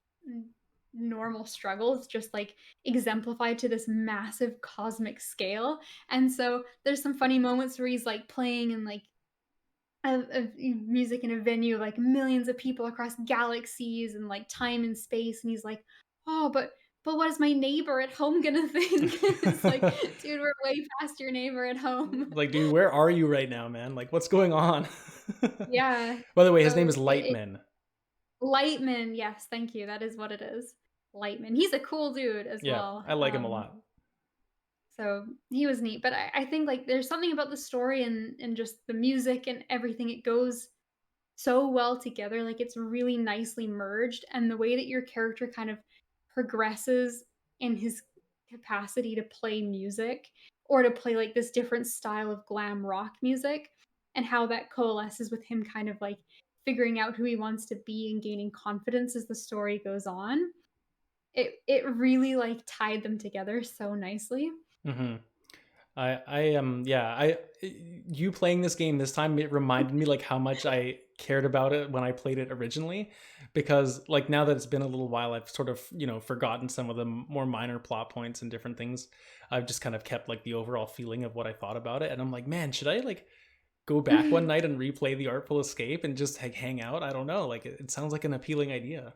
normal struggles just like exemplified to this massive cosmic scale. And so there's some funny moments where he's like playing in like of music in a venue of like millions of people across galaxies and like time and space, and he's like, oh, but what is my neighbor at home gonna think? It's like, dude, we're way past your neighbor at home. Like, dude, where are you right now, man? Like, what's going on? Yeah. By the way, his name So is Lightman. Lightman, yes, thank you, that is what it is. Lightman, he's a cool dude as Yeah, well. I like him a lot. So he was neat, but I think like there's something about the story and just the music and everything. It goes so well together. Like it's really nicely merged, and the way that your character kind of progresses in his capacity to play music, or to play like this different style of glam rock music, and how that coalesces with him kind of like figuring out who he wants to be and gaining confidence as the story goes on. It really like tied them together so nicely. Mm-hmm. I am you playing this game this time, it reminded me like how much I cared about it when I played it originally, because like now that it's been a little while, I've sort of forgotten some of the more minor plot points and different things. I've just kind of kept like the overall feeling of what I thought about it, and I'm like, man, should I like go back one night and replay the Artful Escape and just like hang out? I don't know, like it sounds like an appealing idea.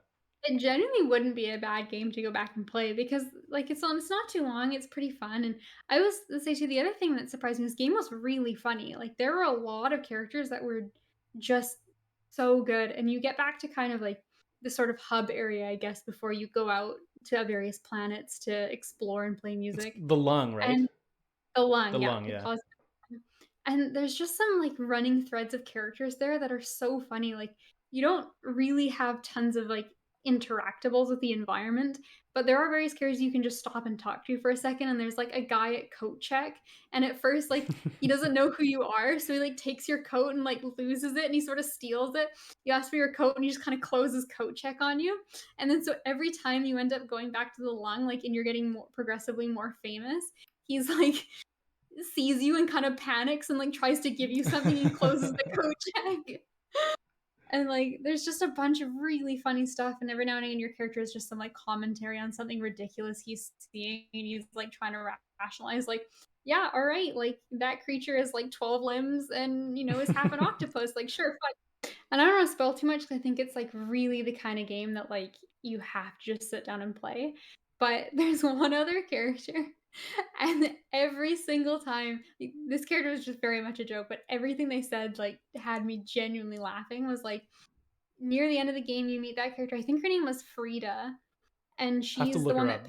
It genuinely wouldn't be a bad game to go back and play because, like, it's not too long. It's pretty fun, and I was to say too, the other thing that surprised me, this game was really funny. Like, there were a lot of characters that were just so good, and you get back to kind of like the sort of hub area, I guess, before you go out to various planets to explore and play It's music. the Lung, right? And the The lung, yeah, Lung, the yeah. cosmic lung. And there's just some, like, running threads of characters there that are so funny, like, you don't really have tons of, like, interactables with the environment, but there are various characters you can just stop and talk to for a second, and there's, like, a guy at coat check, and at first, like, he doesn't know who you are, so he, like, takes your coat and, like, loses it, and he sort of steals it. You ask for your coat, and he just kinda closes coat check on you, and then so every time you end up going back to the lung, like, and you're getting more progressively more famous, he's, like, sees you and kind of panics and like tries to give you something and closes the coat check. And like there's just a bunch of really funny stuff, and every now and again your character is just some like commentary on something ridiculous he's seeing, and he's like trying to rationalize like, yeah, all right, like that creature is like 12 limbs and is half an octopus, like sure, fine. And I don't want to spoil too much because I think it's like really the kind of game that like you have to just sit down and play. But there's one other character, and every single time, like, this character was just very much a joke, but everything they said like had me genuinely laughing. Was like near the end of the game, you meet that character. I think her name was Frida, and I have to she's the look one her that up.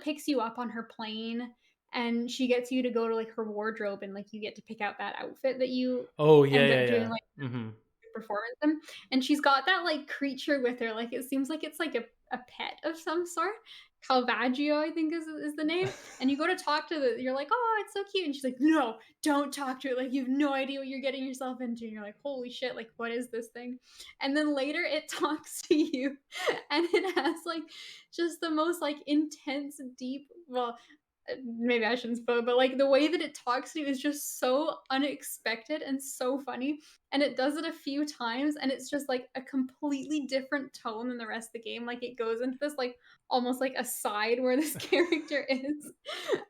picks you up on her plane, and she gets you to go to, like, her wardrobe, and, like, you get to pick out that outfit that you Oh, yeah, end yeah, up doing, yeah. like, Mm-hmm. performance in, and she's got that, like, creature with her, like, it seems like it's, like, a pet of some sort. Calvaggio, I think is the name, and you go to talk to the you're like, "Oh, it's so cute," and she's like, "No, don't talk to it, like, you have no idea what you're getting yourself into," and you're like, "Holy shit, like, what is this thing?" And then later it talks to you, and it has, like, just the most, like, intense, deep well, maybe I shouldn't spoil, but, like, the way that it talks to you is just so unexpected and so funny, and it does it a few times, and it's just, like, a completely different tone than the rest of the game, like, it goes into this, like, almost like a side where this character is.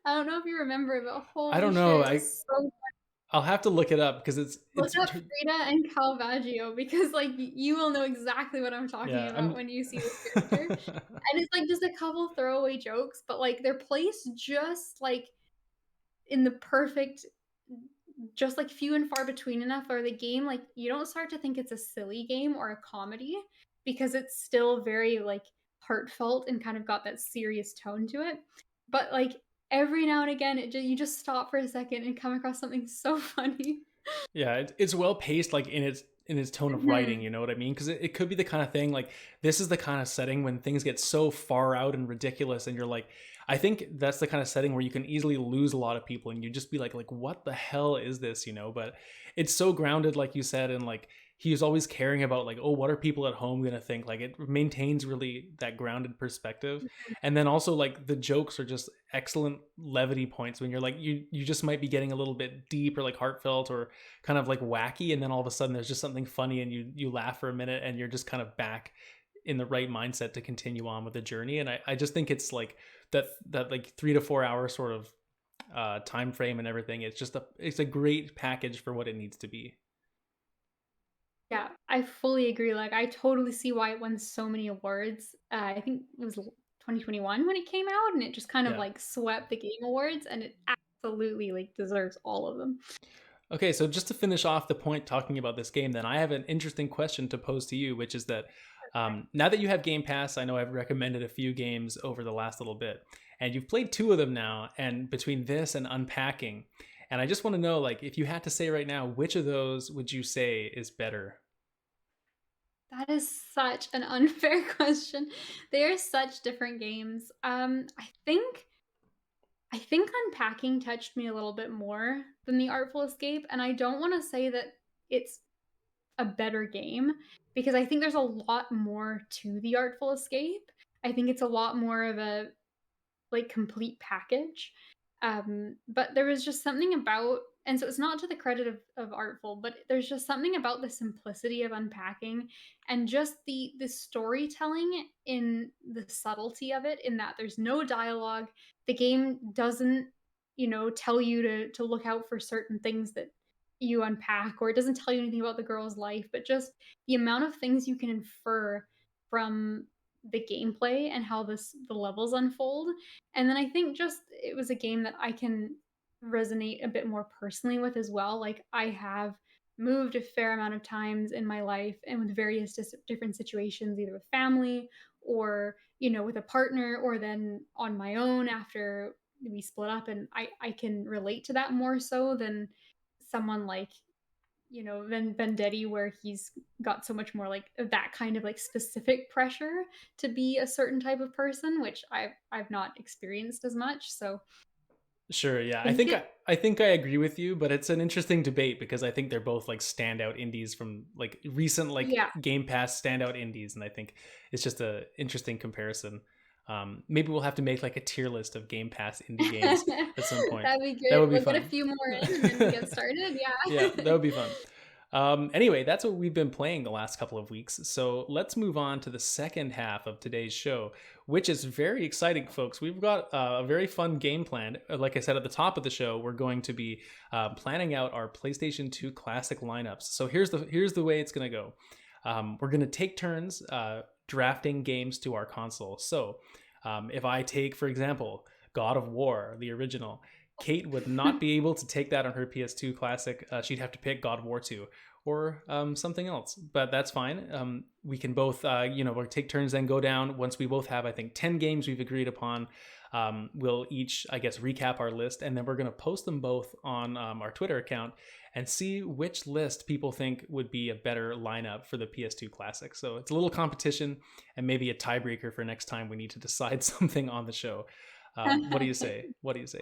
I don't know if you remember, but I holy don't shit, know. it was so I'll have to look it up because look up Frida and Calvaggio because, like, you will know exactly what I'm talking yeah, about when you see this character, and it's, like, just a couple throwaway jokes, but, like, they're placed just, like, in the perfect just, like, few and far between enough where the game, like, you don't start to think it's a silly game or a comedy because it's still very, like, heartfelt and kind of got that serious tone to it. But, like, every now and again, you just stop for a second and come across something so funny. Yeah, it's well paced, like in its tone of writing. Mhm. You know what I mean? Because it could be the kind of thing like this is the kind of setting when things get so far out and ridiculous, and you're like, I think that's the kind of setting where you can easily lose a lot of people, and you just be like, what the hell is this? You know? But it's so grounded, like you said, and like he's always caring about like, oh, what are people at home gonna think? Like it maintains really that grounded perspective, and then also like the jokes are just excellent levity points when you're like you just might be getting a little bit deep or like heartfelt or kind of like wacky, and then all of a sudden there's just something funny and you laugh for a minute and you're just kind of back in the right mindset to continue on with the journey. And I just think it's like that like 3 to 4 hour sort of time frame and everything. It's a great package for what it needs to be. Yeah, I fully agree, like, I totally see why it won so many awards. I think it was 2021 when it came out, and it just kind of, Yeah. like, swept the Game Awards, and it absolutely, like, deserves all of them. Okay, so just to finish off the point talking about this game, then I have an interesting question to pose to you, which is that now that you have Game Pass, I know I've recommended a few games over the last little bit, and you've played two of them now, and between this and Unpacking, and I just want to know, like, if you had to say right now, which of those would you say is better? That is such an unfair question. They are such different games. I think Unpacking touched me a little bit more than The Artful Escape, and I don't wanna say that it's a better game because I think there's a lot more to The Artful Escape. I think it's a lot more of a like complete package. But there was just something about, and so it's not to the credit of Artful, but there's just something about the simplicity of Unpacking and just the storytelling in the subtlety of it, in that there's no dialogue. The game doesn't, tell you to look out for certain things that you unpack, or it doesn't tell you anything about the girl's life, but just the amount of things you can infer from the gameplay and how the levels unfold. And then I think just it was a game that I can resonate a bit more personally with as well. Like, I have moved a fair amount of times in my life and with various different situations, either with family or, with a partner, or then on my own after we split up. And I can relate to that more so than someone like, Vendetti, where he's got so much more like that kind of like specific pressure to be a certain type of person, which I've not experienced as much. So Sure, yeah. I think it I think I agree with you, but it's an interesting debate because I think they're both like standout indies from like recent like yeah. Game Pass standout indies, and I think it's just a interesting comparison. Maybe we'll have to make like a tier list of Game Pass indie games at some point. That'd be That great. would be We'll get a fun. few more in and then we get started. Yeah, that Yeah. would be fun. Anyway, that's what we've been playing the last couple of weeks. So let's move on to the second half of today's show, which is very exciting, folks. We've got a very fun game plan. Like I said at the top of the show, we're going to be planning out our PlayStation 2 classic lineups. So here's the way it's going to go. We're going to take turns drafting games to our console. So if I take, for example, God of War, the original, Kate would not be able to take that on her PS2 Classic. She'd have to pick God of War 2. or something else. But that's fine. We can both, we'll take turns and go down. Once we both have, I think, 10 games we've agreed upon, we'll each, I guess, recap our list, and then we're going to post them both on our Twitter account and see which list people think would be a better lineup for the PS2 Classic. So it's a little competition and maybe a tiebreaker for next time we need to decide something on the show. What do you say? What do you say?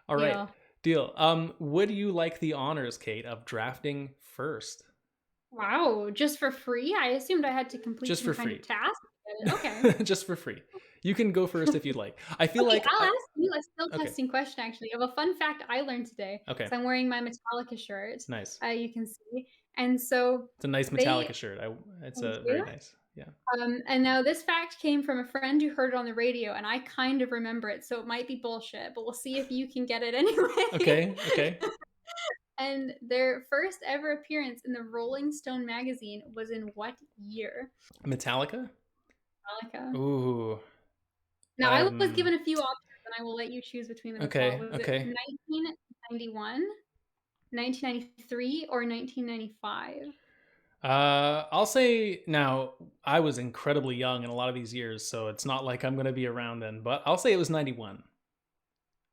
All right. Deal. Would you like the honors, Kate, of drafting first? Wow, just for free? I assumed I had to complete just some for kind free. of task. Okay. Just for free. You can go first if you'd like. I feel like I'll ask you a skill testing question, actually, of a fun fact I learned today. Okay. So I'm wearing my Metallica shirt. Nice. You can see. And so it's a nice Metallica shirt. It's very nice. Yeah. And now this fact came from a friend who heard it on the radio, and I kind of remember it, so it might be bullshit, but we'll see if you can get it anyway. Okay. And their first ever appearance in the Rolling Stone magazine was in what year? Metallica. Ooh. Now, I was given a few options, and I will let you choose between them. Okay. Was it 1991, 1993, or 1995? I'll say now, I was incredibly young in a lot of these years, so it's not like I'm going to be around then, but I'll say it was 91.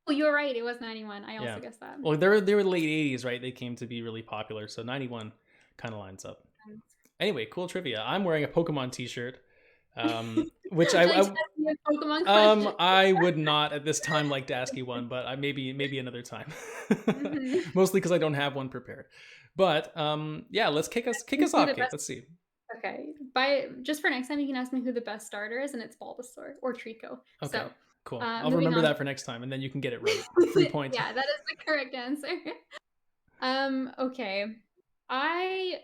Oh, you're right. It was 91. I also guessed that. Well, they were late 80s, right? They came to be really popular, so 91 kind of lines up. Anyway, cool trivia. I'm wearing a Pokemon t-shirt, which I would not at this time like to ask you one, but maybe another time. Mostly because I don't have one prepared. But let's kick us off, Kate. Let's see. Okay. Just for next time, you can ask me who the best starter is, and it's Bulbasaur or Trico. Okay. So, cool. I'll remember that for next time, and then you can get it right. 3 points. Yeah, that is the correct answer. Okay. I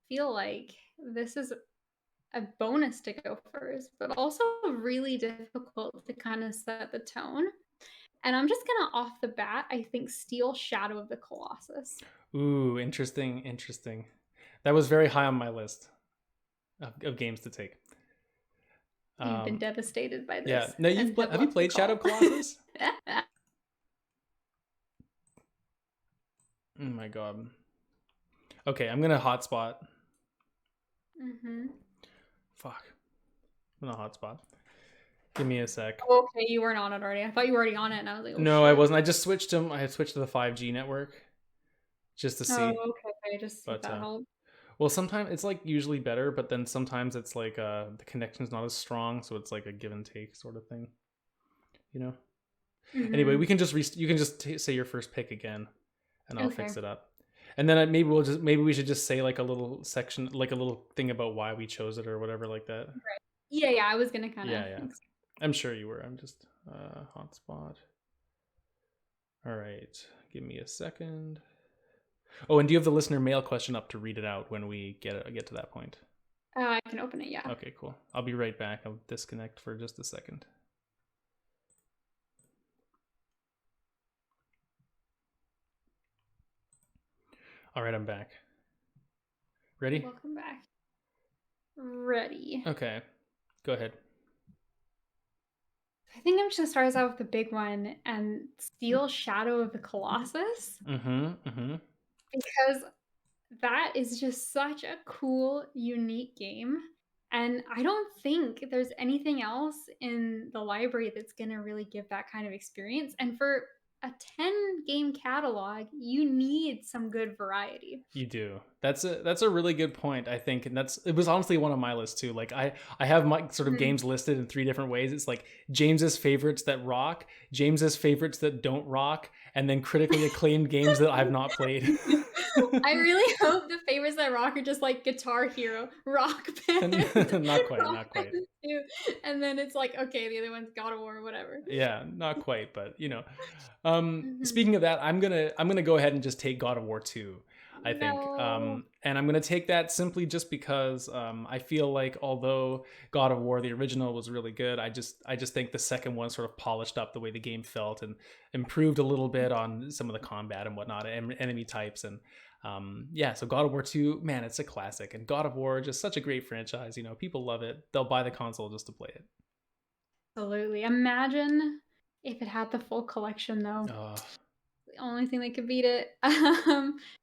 feel like this is a bonus to go first, but also really difficult to kind of set the tone. And I'm just gonna, off the bat, I think steal Shadow of the Colossus. Ooh, interesting. That was very high on my list of games to take. You've been devastated by this. Yeah. Now have you played Shadow of Colossus? Oh my god. Okay, I'm gonna hotspot. Fuck. I'm gonna hotspot. Give me a sec. Oh, okay, you weren't on it already. I thought you were already on it, and I was like, no, shit. I wasn't. I just switched them. I had switched to the 5G network just to see. Oh, okay. Just that help. Well, sometimes it's like usually better, but then sometimes it's like the connection's not as strong, so it's like a give and take sort of thing. You know. Anyway, we can just you can just say your first pick again, and I'll fix it up. And then maybe we should just say like a little section, like a little thing about why we chose it or whatever like that. Right. Yeah. I was gonna kind of. Yeah. I'm sure you were. I'm just hotspot. All right, give me a second. Oh, and do you have the listener mail question up to read it out when we get to that point? I can open it. Yeah. Okay, cool. I'll be right back. I'll disconnect for just a second. All right, I'm back. Ready? Welcome back. Ready. Okay, go ahead. I think I'm just gonna start us out with the big one and steal Shadow of the Colossus. Because that is just such a cool, unique game. And I don't think there's anything else in the library that's gonna really give that kind of experience. And for a 10-game catalog, you need some good variety. You do. That's a really good point, I think, and it was honestly one of my lists too. Like I have my sort of games listed in 3 different ways. It's like James's favorites that rock, James's favorites that don't rock, and then critically acclaimed games that I've not played. I really hope the favorites that rock are just like Guitar Hero, Rock Band. Not quite. And then it's like, okay, the other one's God of War or whatever. Yeah, not quite, but you know. Speaking of that, I'm gonna go ahead and just take God of War 2. I think. And I'm going to take that simply just because I feel like although God of War, the original, was really good, I just think the second one sort of polished up the way the game felt and improved a little bit on some of the combat and whatnot, and enemy types. And so God of War 2, man, it's a classic. And God of War, just such a great franchise. You know, people love it. They'll buy the console just to play it. Absolutely. Imagine if it had the full collection, though. only thing that could beat it.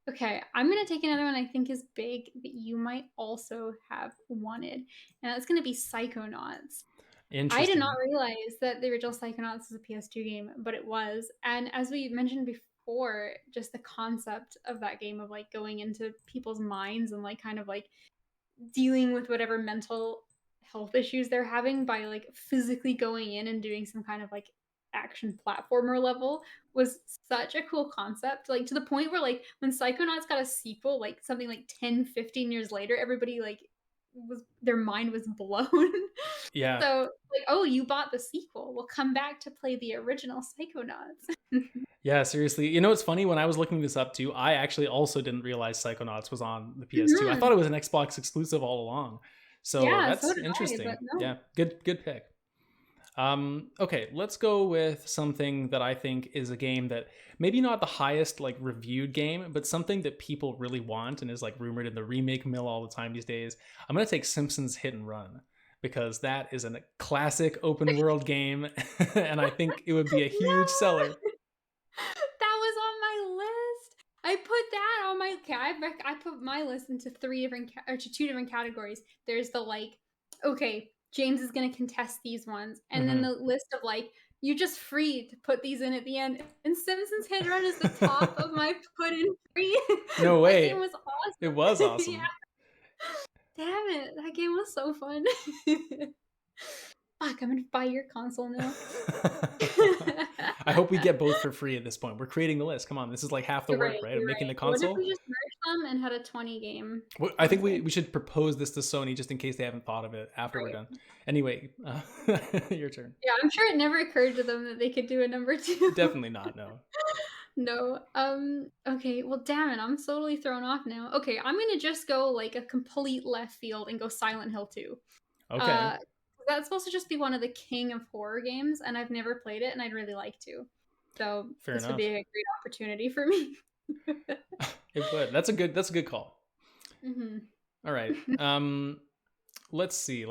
Okay, I'm gonna take another one I think is big that you might also have wanted, and that's gonna be Psychonauts. I did not Interesting. realize that the original Psychonauts was a PS2 game, but it was. And as we mentioned before, just the concept of that game of like going into people's minds and like kind of like dealing with whatever mental health issues they're having by like physically going in and doing some kind of like action platformer level was such a cool concept, like to the point where like when Psychonauts got a sequel like something like 10-15 years later, everybody like was their mind was blown. Yeah. So like, oh, you bought the sequel, well come back to play the original Psychonauts. Yeah, seriously. You know, it's funny, when I was looking this up too, I actually also didn't realize Psychonauts was on the PS2. I Mhm. thought it was an Xbox exclusive all along. So Yeah, so that's did I, but interesting. no. Yeah, good pick. Okay, let's go with something that I think is a game that maybe not the highest like reviewed game, but something that people really want and is like rumored in the remake mill all the time these days. I'm gonna take Simpsons Hit and Run because that is a classic open world game, and I think it would be a huge seller. No! That was on my list. I put that on my okay. I put my list into or to two different categories. There's the like, okay, James is gonna contest these ones, and then Hmm. the list of like, you're just free to put these in at the end. And Simpsons Hit Run is the top of my put in free. No That game way. was It was awesome. Yeah, awesome. damn it, that game was so fun. Fuck, I'm gonna buy your console now. I hope we get both for free at this point. We're creating the list. Come on, this is like half the You're work, right, right? Of you're making the right. What if console. we just merged them and had a 20 game I think console? we should propose this to Sony just in case they haven't thought of it after we're Right. done. Anyway, your turn. Yeah, I'm sure it never occurred to them that they could do a number 2. Definitely not. No. No. Okay, well damn it, I'm totally thrown off now. Okay, I'm gonna just go like a complete left field and go Silent Hill 2. Okay. Uh that's supposed to just be one of the king of horror games, and I've never played it and I'd really like to. So Fair this would be enough. a great opportunity for me. It would. That's a good call. Hmm. All right. Let's see.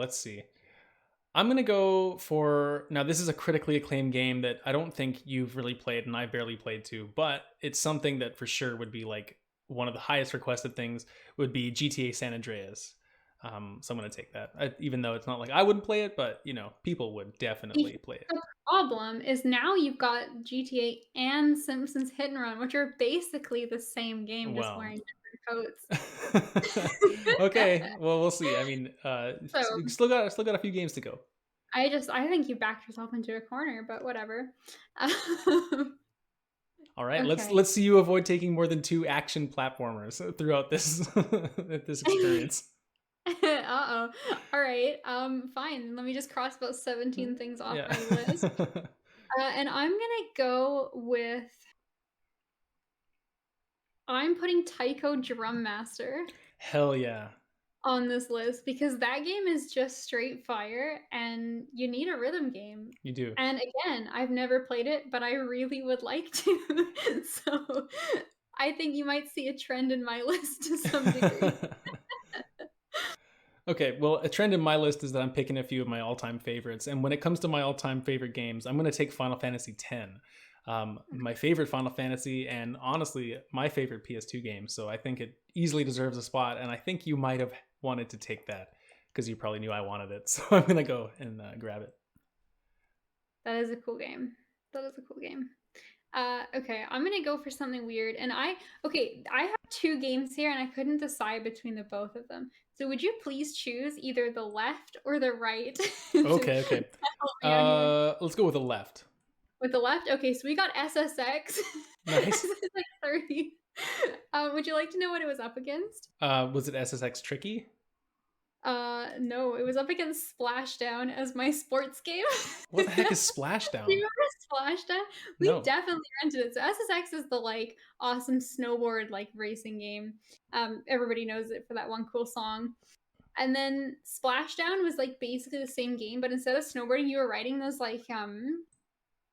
I'm gonna go for now. This is a critically acclaimed game that I don't think you've really played, and I barely played too. But it's something that for sure would be like one of the highest requested things. Would be GTA San Andreas. So I'm gonna take that, even though it's not like I wouldn't play it, but you know, people would definitely play it. The problem is now you've got GTA and Simpsons Hit and Run, which are basically the same game, just Well, wearing different coats. okay. Well, we'll see. I mean, So still got a few games to go. I think you backed yourself into a corner, but whatever. All right, Okay. let's see you avoid taking more than 2 action platformers throughout this this experience. Uh-oh. All right. Fine. Let me just cross about 17 things off Yeah. my list. And I'm putting Taiko Drum Master Hell yeah. on this list because that game is just straight fire and you need a rhythm game. You do. And again, I've never played it, but I really would like to. So I think you might see a trend in my list to some degree. Okay, well, a trend in my list is that I'm picking a few of my all-time favorites, and when it comes to my all-time favorite games, I'm going to take Final Fantasy X. My favorite Final Fantasy, and honestly, my favorite PS2 game. So I think it easily deserves a spot, and I think you might have wanted to take that because you probably knew I wanted it. So I'm going to go and grab it. That is a cool game. That is a cool game. Okay, I'm gonna go for something weird. And I have 2 games here, and I couldn't decide between the both of them. So would you please choose either the left or the right? to Okay, okay. help me on here? Let's go with the left. With the left? Okay, so we got SSX. Nice. SSX 30. Would you like to know what it was up against? Was it SSX Tricky? No, it was up against Splashdown as my sports game. What the heck is Do Splashdown? you remember Splashdown? We No. definitely rented it. So SSX is the like awesome snowboard like racing game. Everybody knows it for that one cool song. And then Splashdown was like basically the same game, but instead of snowboarding, you were riding those like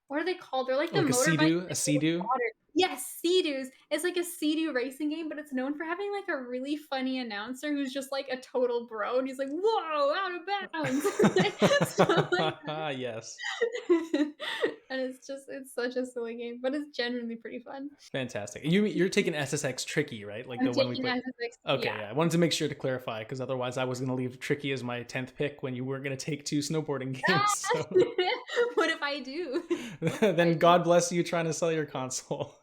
what are they called? They're like the Like a motorbikes Sea-Doo? A that go with Sea-Doo? water. Yes, Sea-Doos. It's like a Sea-Doo racing game, but it's known for having like a really funny announcer who's just like a total bro, and he's like, "Whoa, out of bounds!" Stuff like Yes. that. And it's such a silly game, but it's genuinely pretty fun. Fantastic. You're taking SSX Tricky, right? Like I'm the one we taking played. SSX. Okay, Yeah. yeah. I wanted to make sure to clarify because otherwise I was going to leave Tricky as my 10th pick when you were going to take 2 snowboarding games. So What if I do? then God bless you trying to sell your console.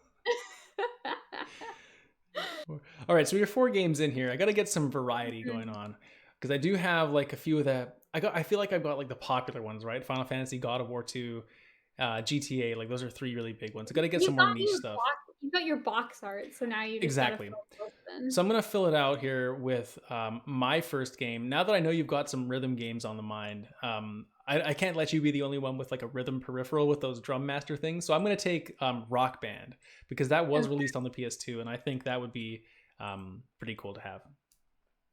All right, so we have 4 games in here. I got to get some variety going on because I do have like a few of the I feel like I've got like the popular ones, right? Final Fantasy, God of War 2, GTA, like those are 3 really big ones. I got to get some more niche stuff. You got your box art, so now you just Exactly. So I'm going to fill it out here with my first game. Now that I know you've got some rhythm games on the mind, I can't let you be the only one with like a rhythm peripheral with those drum master things. So I'm going to take Rock Band because that was released on the PS2, and I think that would be pretty cool to have.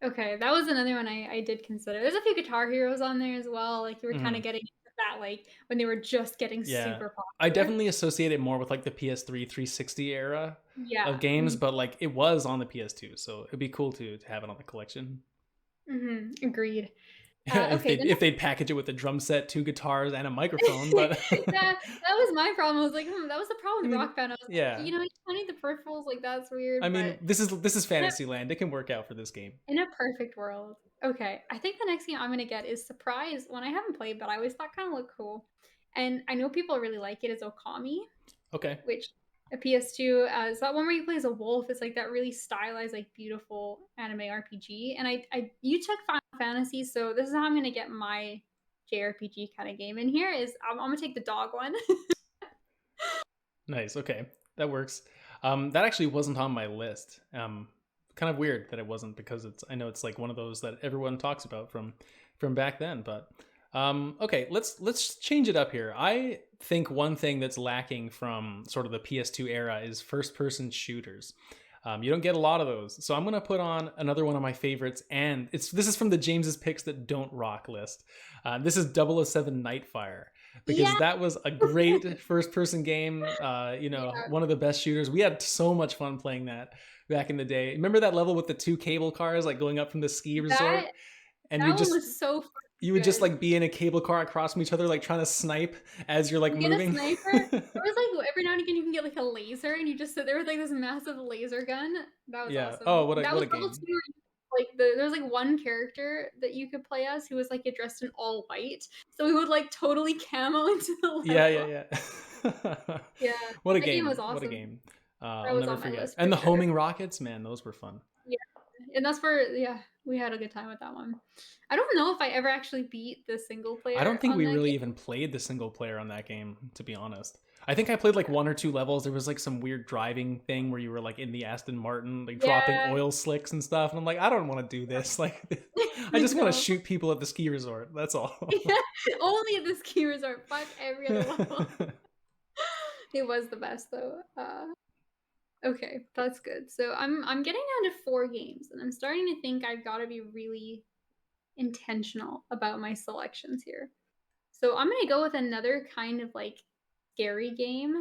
Okay, that was another one I did consider. There's a few Guitar Heroes on there as well. Like you were kind of getting into that, like when they were just getting super popular. I definitely associate it more with like the PS3 360 era of games, but like it was on the PS2, so it'd be cool to have it on the collection. Agreed. If they'd package it with a drum set, 2 guitars, and a microphone, but that was my problem. I was like, that was the problem with Rock Band. I was like, you know, I need the peripherals. Like that's weird. I mean, this is Fantasyland. It can work out for this game. In a perfect world. Okay, I think the next game I'm gonna get is Surprise. One I haven't played, but I always thought kind of looked cool, and I know people really like it. Is Okami. Okay. Which a PS2 is that one where you play as a wolf. It's like that really stylized, like beautiful anime RPG. And you took Final Fantasy, so this is how I'm gonna get my JRPG kind of game in here. Is I'm gonna take the dog one. Nice. Okay, that works. That actually wasn't on my list. Kind of weird that it wasn't because I know it's like one of those that everyone talks about from back then. But okay, let's change it up here. I think one thing that's lacking from sort of the PS2 era is first-person shooters. You don't get a lot of those, so I'm gonna put on another one of my favorites, and this is from the James's Picks That Don't Rock list. This is 007 Nightfire. Because that was a great first-person game, one of the best shooters. We had so much fun playing that back in the day. Remember that level with the 2 cable cars, like going up from the ski resort? And that one was so fun. You would just like be in a cable car across from each other, like trying to snipe as you're like moving. A sniper. It was like every now and again you can get like a laser, and you just sit there with like this massive laser gun. That was awesome. Oh, what a game! Like there's like one character that you could play as who was like dressed in all white, so we would like totally camo into the level. Yeah. What a game! Was awesome. What a game! I'll never forget. And the homing rockets, man, those were fun. Yeah, and that's where we had a good time with that one. I don't know if I ever actually beat the single player. I don't think we really even played the single player on that game, to be honest. I think I played like 1 or 2 levels. There was like some weird driving thing where you were like in the Aston Martin, like dropping oil slicks and stuff. And I'm like, I don't want to do this. Like, I just want to shoot people at the ski resort. That's all. Only at the ski resort. Fuck every other level. It was the best though. Okay, that's good. So I'm getting down to 4 games, and I'm starting to think I've got to be really intentional about my selections here. So I'm gonna go with another kind of like scary game.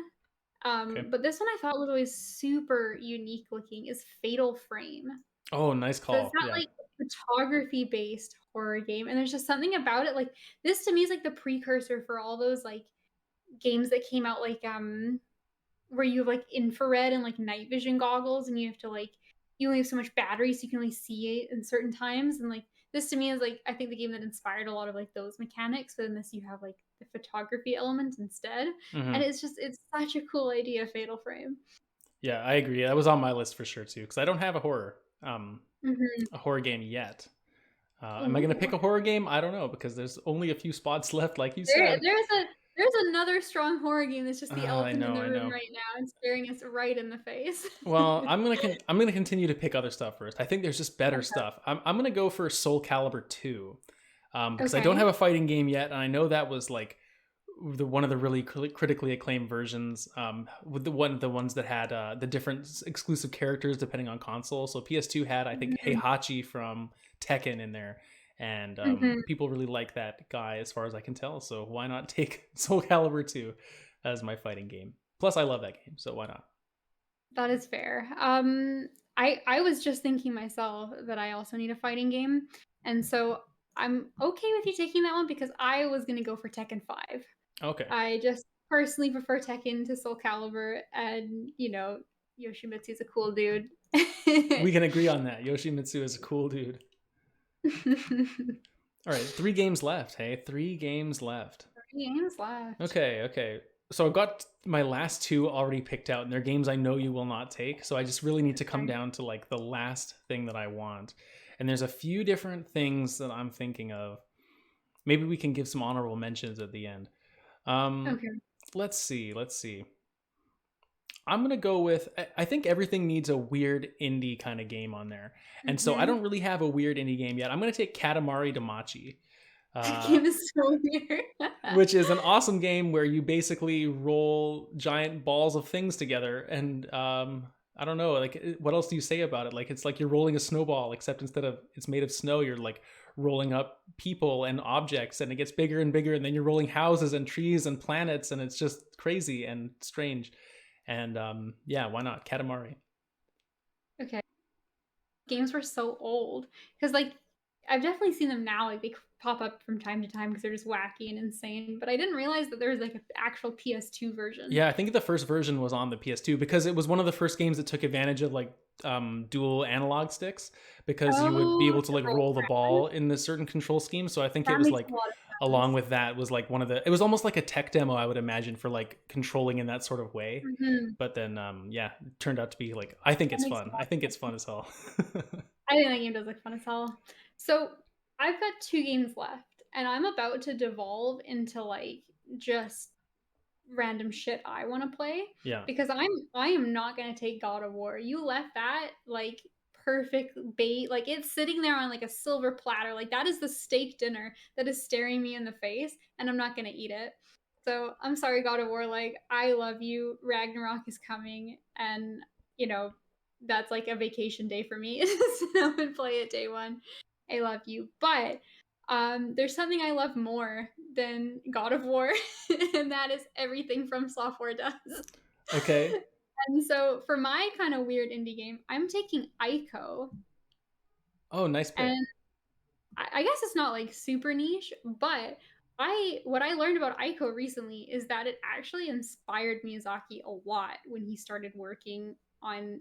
But this one I thought was always super unique looking is Fatal Frame. Oh, nice call. So it's not like a photography based horror game, and there's just something about it. Like this to me is like the precursor for all those like games that came out like where you have like infrared and like night vision goggles, and you have to like you only have so much battery, so you can only see it in certain times. And like this to me is like I think the game that inspired a lot of like those mechanics. But in this, you have like the photography element instead, and it's such a cool idea. Fatal Frame. Yeah, I agree. That was on my list for sure too, because I don't have a horror game yet. Am I going to pick a horror game? I don't know, because there's only a few spots left, like you said. There's another strong horror game that's just the elephant in the room right now and staring us right in the face. Well, I'm gonna continue to pick other stuff first. I think there's just better stuff. I'm gonna go for Soul Calibur 2, because I don't have a fighting game yet, and I know that was like one of the really critically acclaimed versions, with the ones that had the different exclusive characters depending on console. So PS2 had, I think, Heihachi from Tekken in there. And people really like that guy as far as I can tell, so why not take Soul Calibur 2 as my fighting game? Plus I love that game, so why not? That is fair. I was just thinking myself that I also need a fighting game, and so I'm okay with you taking that one because I was gonna go for Tekken 5. Okay. I just personally prefer Tekken to Soul Calibur, and Yoshimitsu's a cool dude. We can agree on that. Yoshimitsu is a cool dude. All right, 3 games left. Hey, 3 games left. 3 games left. Okay. So I've got my last 2 already picked out, and they're games I know you will not take. So I just really need to come Okay. down to like the last thing that I want. And there's a few different things that I'm thinking of. Maybe we can give some honorable mentions at the end. Okay. Let's see. I'm gonna go with. I think everything needs a weird indie kind of game on there, and so I Mhm. don't really have a weird indie game yet. I'm gonna take Katamari Damacy. That Uh, game is so weird. which is an awesome game where you basically roll giant balls of things together. And I don't know, like, what else do you say about it? Like, it's like you're rolling a snowball, except instead of it's made of snow, you're like rolling up people and objects, and it gets bigger and bigger, and then you're rolling houses and trees and planets, and it's just crazy and strange. And yeah, why not Katamari? Okay. Games were so old because like I've definitely seen them now. Like they pop up from time to time because they're just wacky and insane. But I didn't realize that there was like an actual PS2 version. Yeah, I think the first version was on the PS2 because it was one of the first games that took advantage of like dual analog sticks, because you would be Oh, able to the like roll roll the around. ball in this certain control scheme. So I think it That was makes like a lot of along sense. with that was like one of the, it was almost like a tech demo, I would imagine, for like controlling in that sort of way. Mhm. But then yeah, it turned out to be like, I think That it's makes fun. a lot I think of it's fun sense. as hell. I think that game does look fun as hell. So I've got 2 games left, and I'm about to devolve into like just random shit I want to play Yeah. because I am not going to take God of War. You left that like perfect bait. Like it's sitting there on like a silver platter. Like that is the steak dinner that is staring me in the face and I'm not going to eat it. So, I'm sorry God of War, like I love you. Ragnarok is coming and you know, that's like a vacation day for me. So I would play it day 1. I love you. But there's something I love more than God of War, and that is everything From Software does. Okay. And so for my kind of weird indie game, I'm taking Ico, Oh, nice pick. and I guess it's not like super niche, but I what I learned about Ico recently is that it actually inspired Miyazaki a lot when he started working on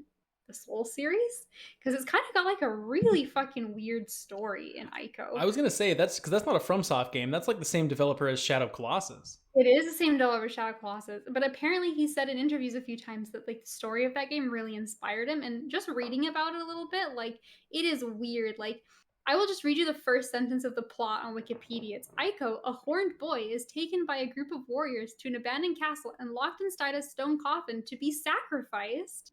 the Soul series because it's kind of got like a really fucking weird story in Ico. I was gonna say that's because that's not a FromSoft game. That's like the same developer as Shadow of Colossus. It is the same developer, Shadow Colossus, but apparently he said in interviews a few times that like the story of that game really inspired him. And just reading about it a little bit, like it is weird. Like I will just read you the first sentence of the plot on Wikipedia. It's Aiko, a horned boy, is taken by a group of warriors to an abandoned castle and locked inside a stone coffin to be sacrificed.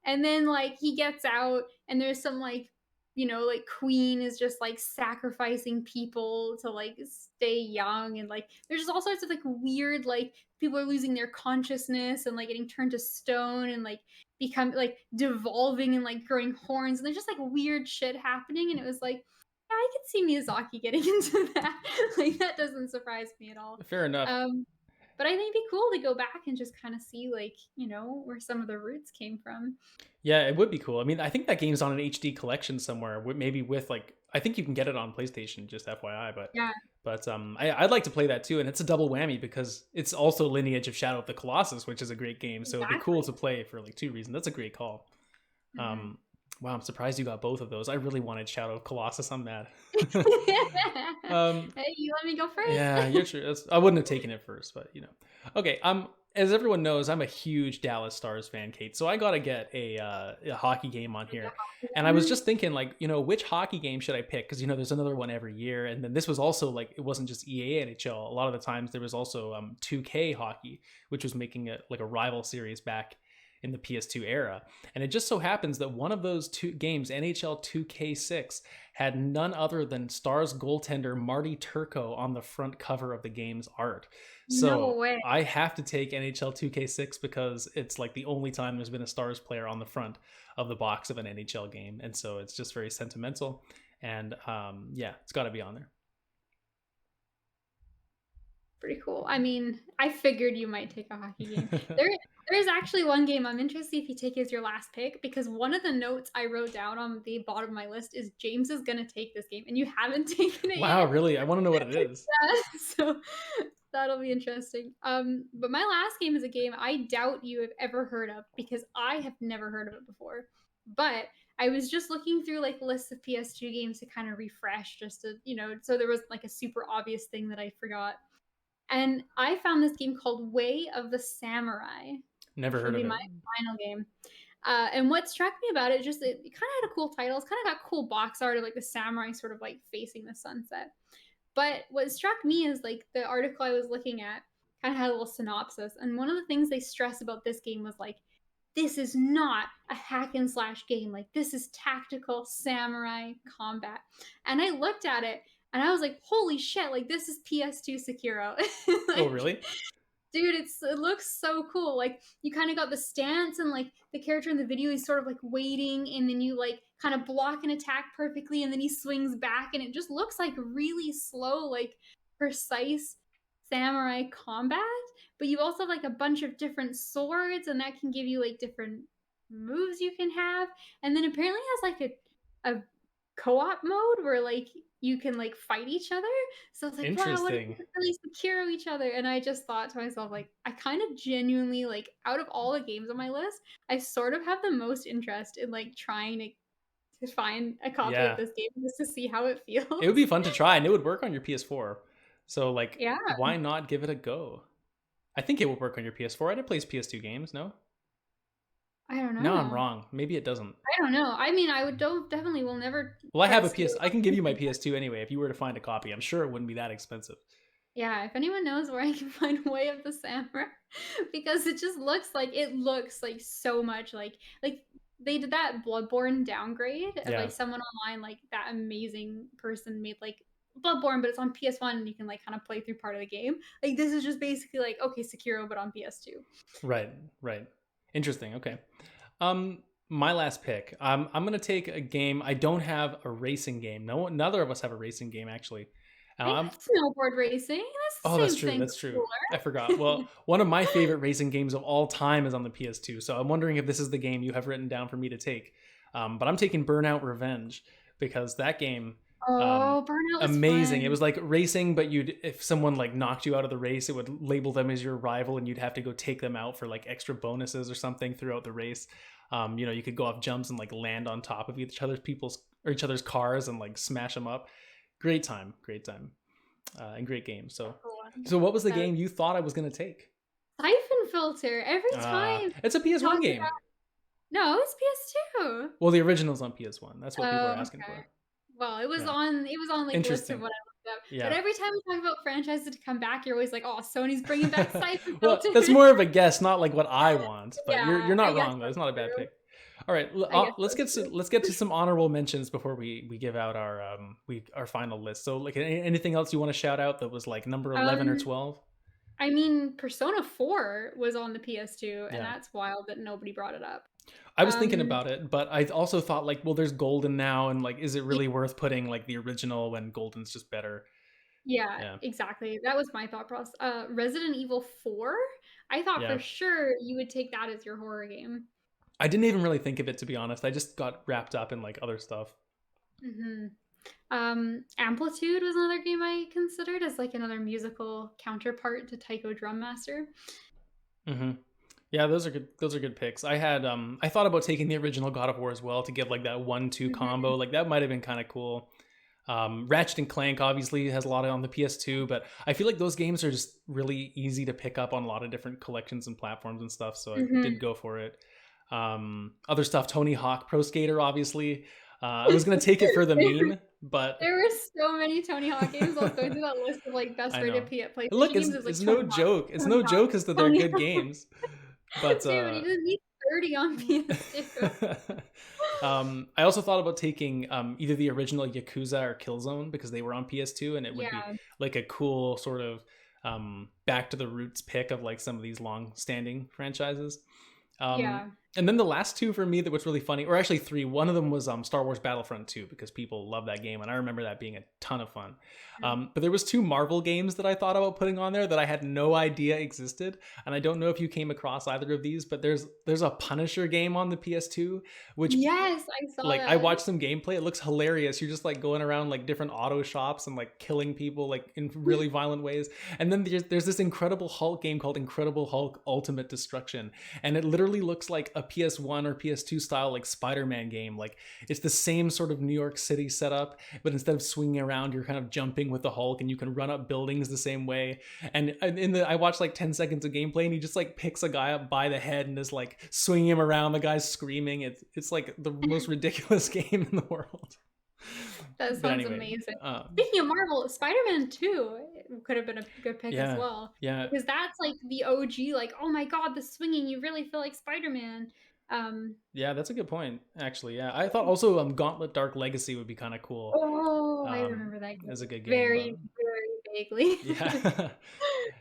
And then like he gets out and there's some like like queen is just like sacrificing people to like stay young and like there's just all sorts of like weird like people are losing their consciousness and like getting turned to stone and like become like devolving and like growing horns and there's just like weird shit happening and it was like yeah, I could see Miyazaki getting into that. Like that doesn't surprise me at all. Fair enough. But I think it'd be cool to go back and just kind of see like, where some of the roots came from. Yeah, it would be cool. I mean, I think that game's on an HD collection somewhere, maybe with like, I think you can get it on PlayStation, just FYI. But Yeah, I'd like to play that too, and it's a double whammy because it's also lineage of Shadow of the Colossus, which is a great game. So it'd be cool exactly. to play for like 2 reasons. That's a great call. Mhm. Wow, I'm surprised you got both of those. I really wanted Shadow of Colossus. I'm mad. um, Hey, you let me go yeah, first. you're true. I wouldn't have taken it first, but you know. Okay, as everyone knows, I'm a huge Dallas Stars fan, Kate. So I gotta get a hockey game on here. And I was just thinking, like, which hockey game should I pick? Because there's another one every year, and then this was also like it wasn't just EA NHL. A lot of the times there was also 2K hockey, which was making it like a rival series back in the PS2 era. And it just so happens that one of those 2 games, NHL 2K6, had none other than Stars goaltender Marty Turco on the front cover of the game's art. No So way. I have to take NHL 2K6 because it's like the only time there's been a Stars player on the front of the box of an NHL game. And so it's just very sentimental. And yeah, it's got to be on there. Pretty cool. I mean, I figured you might take a hockey game. There There's actually one game I'm interested if you take as your last pick, because one of the notes I wrote down on the bottom of my list is James is gonna take this game, and you haven't taken it Wow, yet. really? I want to know what it is. Yeah, so that'll be interesting. But my last game is a game I doubt you have ever heard of, because I have never heard of it before. But I was just looking through like lists of PS2 games to kind of refresh, just to, so there was like a super obvious thing that I forgot. And I found this game called Way of the Samurai, Never which will heard of be it. my final game. And what struck me about it, just it kind of had a cool title. It's kind of got cool box art of like the samurai sort of like facing the sunset. But what struck me is like the article I was looking at kind of had a little synopsis. And one of the things they stress about this game was like, this is not a hack and slash game. Like, this is tactical samurai combat. And I looked at it and I was like, holy shit, like, this is PS2 Sekiro. Oh, Like, really? dude, it looks so cool. Like, you kind of got the stance, and like the character in the video is sort of like waiting, and then you like kind of block an attack perfectly, and then he swings back, and it just looks like really slow, like precise samurai combat. But you also have like a bunch of different swords, and that can give you like different moves you can have. And then apparently has like a co-op mode where like you can like fight each other. So it's like, wow, what if we Interesting. could really Sekiro each other? And I just thought to myself, like, I kind of genuinely, like, out of all the games on my list, I sort of have the most interest in like trying to find a copy of Yeah. this game just to see how it It would be feels. fun to try, and it would work on your PS4. So, like, Yeah, why not give it a go? I think it would work on your PS4. It plays PS2 games, no? I don't No, I'm know. wrong. Maybe it doesn't. I don't know. I mean, I would definitely will never Well, I try have to a steal PS. it I off can give you my anything. PS2 anyway. If you were to find a copy, I'm sure it wouldn't be that expensive. Yeah, if anyone knows where I can find Way of the Samurai, because it looks like so much like they did that Bloodborne downgrade of Yeah. like someone online, like that amazing person made like Bloodborne, but it's on PS1 and you can like kind of play through part of the game. Like this is just basically like okay, Sekiro but on PS2. Right. Right. Interesting. Okay. Um, my last pick. I'm gonna take a game. I don't have a racing game. Neither of us have a racing game actually. I I'm have snowboard racing. That's Oh, the that's same true. thing, That's but true. I forgot. cooler. Well, one of my favorite racing games of all time is on the PS2. So I'm wondering if this is the game you have written down for me to take. But I'm taking Burnout Revenge because that game, um, Oh, Burnout was amazing. It fun. was like racing, but if someone like knocked you out of the race, it would label them as your rival, and you'd have to go take them out for like extra bonuses or something throughout the race. You could go off jumps and like land on top of each other's cars and like smash them up. Great time. Great time. And great game. So, Cool one. so what was the That game you thought I was gonna take? Siphon Filter. Every time It's a we PS1 talk game. about no, it's PS2. Well, the original's on PS1. That's what people are Oh, asking okay. for. Well, Yeah, it was on like lists of interesting. what I looked up. But Yeah. every time we talk about franchises to come back, you're always like, "Oh, Sony's bringing back Siphon Well, Filter." that's more of a guess, not like what I want. But you're Yeah, I not guess wrong though. It's that's not a bad true. pick. All right, I guess let's that's get to true. some honorable mentions before we give out our final list. So, like, anything else you want to shout out that was like number 11 or Um, 12? I mean, Persona 4 was on the PS2, and Yeah. that's wild that nobody brought it up. I was thinking Um, about it, but I also thought like, well, there's Golden now, and like, is it yeah, really worth putting like the original when Golden's just better? yeah, Yeah, exactly. That was my thought process. Resident Evil 4, I thought for yeah. sure you would take that as your horror game. I didn't even really think of it to be honest. I just got wrapped up in like other stuff. Mhm. Amplitude was another game I considered as like another musical counterpart to Taiko Drum Master. Hmm. Yeah, those are good. Those are good picks. I thought about taking the original God of War as well to give like that 1-2 Mhm. combo. Like that might have been kind of cool. Ratchet and Clank obviously has a lot on the PS2, but I feel like those games are just really easy to pick up on a lot of different collections and platforms and stuff. So I did Mhm. go for it. Other stuff, Tony Hawk Pro Skater, obviously. I was gonna take it for the There meme, but there were so many Tony Hawk games. I was going through that list of like best I rated know. PlayStation Look, games. It was like it's no joke. It's Tony no Hawk, joke as that they're Tony good Hawk. games. But Dude, but he doesn't need 30 on PS2. I also thought about taking either the original Yakuza or Killzone because they were on PS2, and it would be Yeah, like a cool sort of back to the roots pick of like some of these long-standing franchises. yeah. And then the last two for me that was really funny, or actually three. One of them was Star Wars Battlefront 2 because people love that game, and I remember that being a ton of fun. But there was two Marvel games that I thought about putting on there that I had no idea existed, and I don't know if you came across either of these. But there's a Punisher game on the PS2, which Yes, I saw like I that. watched some gameplay. It looks hilarious. You're just like going around like different auto shops and like killing people like in really violent ways. And then there's this Incredible Hulk game called Incredible Hulk Ultimate Destruction, and it literally looks like a PS1 or PS2 style like Spider-Man game. Like it's the same sort of New York City setup, but instead of swinging around, you're kind of jumping with the Hulk, and you can run up buildings the same way. And I watched like 10 seconds of gameplay, and he just like picks a guy up by the head and is like swinging him around. The guy's screaming. It's like the most ridiculous game in the world. That sounds amazing. Speaking of Marvel, Spider-Man 2 could have been a good pick as well. Yeah. Because that's like the OG, like, oh my god, the swinging, you really feel like Spider-Man. Yeah, that's a good point, actually. Yeah, I thought also Gauntlet Dark Legacy would be kind of cool. Oh, I remember that game. As a good game. Very vaguely. Yeah.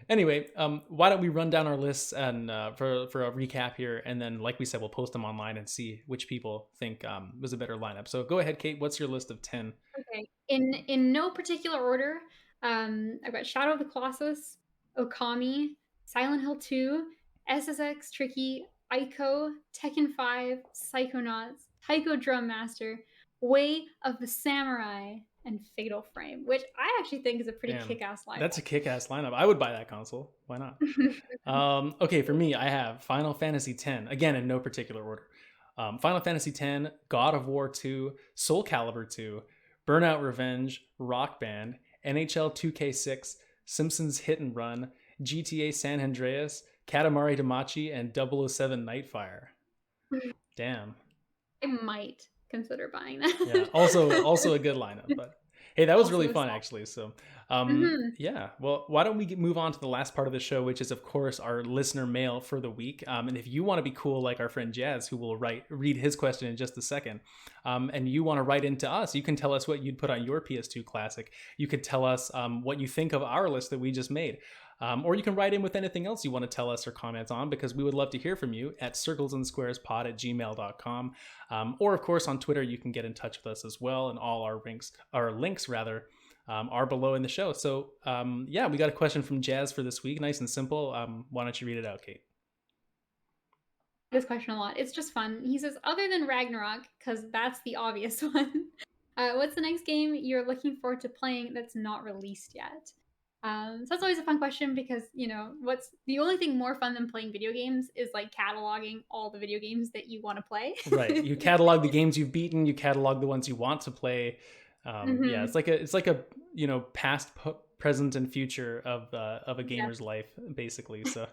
Anyway, why don't we run down our lists and for a recap here, and then like we said, we'll post them online and see which people think was a better lineup. So go ahead, Kate. What's your list of 10? Okay, in no particular order, I've got Shadow of the Colossus, Okami, Silent Hill 2, SSX Tricky, Ico, Tekken 5, Psychonauts, Taiko Drum Master, Way of the Samurai, and Fatal Frame, which I actually think is a pretty kick-ass lineup. That's a kick-ass lineup. I would buy that console. Why not? Okay, for me, I have Final Fantasy X, again in no particular order. Final Fantasy X, God of War 2, Soul Calibur 2, Burnout Revenge, Rock Band, NHL 2K6, Simpsons Hit and Run, GTA San Andreas, Katamari Damacy, and 007 Nightfire. Damn. I might consider buying that. Yeah, also a good lineup, but hey, that was also really fun actually. So yeah, well, why don't we move on to the last part of the show, which is of course our listener mail for the week. And if you want to be cool like our friend Jazz, who will read his question in just a second, and you want to write into us, you can tell us what you'd put on your PS2 classic. You could tell us what you think of our list that we just made. Or you can write in with anything else you want to tell us or comment on, because we would love to hear from you at circlesandsquarespod@gmail.com. Or, of course, on Twitter, you can get in touch with us as well. And all our links are below in the show. So, yeah, we got a question from Jazz for this week. Nice and simple. Why don't you read it out, Kate? This question a lot. It's just fun. He says, other than Ragnarok, because that's the obvious one, what's the next game you're looking forward to playing that's not released yet? So that's always a fun question, because what's the only thing more fun than playing video games is like cataloging all the video games that you want to play. Right, you catalog the games you've beaten, you catalog the ones you want to play. Yeah, it's like a past, present, and future of a gamer's life, basically. So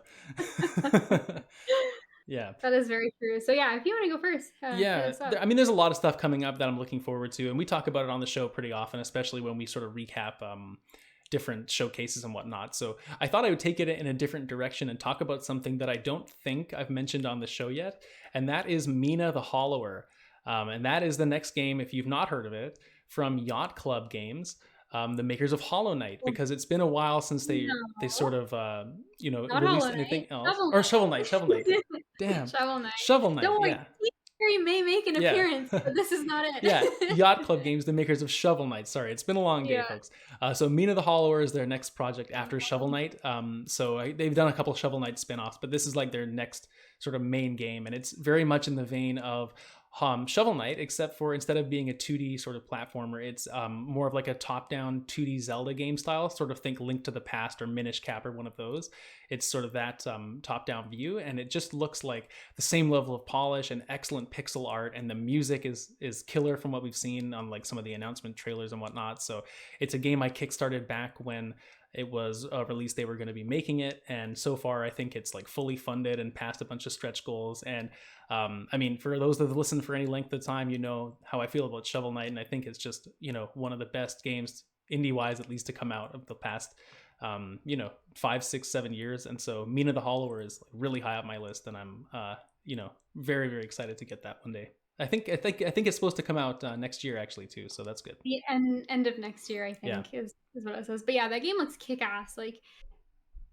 yeah, that is very true. So yeah, if you want to go first. Yeah, I mean, there's a lot of stuff coming up that I'm looking forward to, and we talk about it on the show pretty often, especially when we sort of recap different showcases and whatnot. So I thought I would take it in a different direction and talk about something that I don't think I've mentioned on the show yet, and that is Mina the Hollower. And that is the next game, if you've not heard of it, from Yacht Club Games, the makers of Hollow Knight, because it's been a while since they sort of released anything else. Or Shovel Knight. Damn. Shovel Knight. Don't worry. He may make an appearance, but this is not it. Yeah, Yacht Club Games, the makers of Shovel Knight. Sorry, it's been a long day, folks. So Mina the Hollower is their next project after Shovel Knight. So they've done a couple of Shovel Knight spin-offs, but this is like their next sort of main game, and it's very much in the vein of Shovel Knight, except for instead of being a 2D sort of platformer, it's more of like a top-down 2D Zelda game style. Sort of think Link to the Past or Minish Cap or one of those. It's sort of that top-down view, and it just looks like the same level of polish and excellent pixel art, and the music is killer from what we've seen on like some of the announcement trailers and whatnot. So it's a game I kickstarted back when it was released. They were going to be making it, and so far I think it's like fully funded and passed a bunch of stretch goals. And I mean, for those that have listened for any length of time, you know how I feel about Shovel Knight, and I think it's just one of the best games indie wise, at least, to come out of the past 5, 6, 7 years. And so Mina the Hollower is really high up my list, and I'm very, very excited to get that one day. I think it's supposed to come out next year actually too, so that's good. The end of next year, I think, is what it says. But yeah, that game looks kick-ass. Like,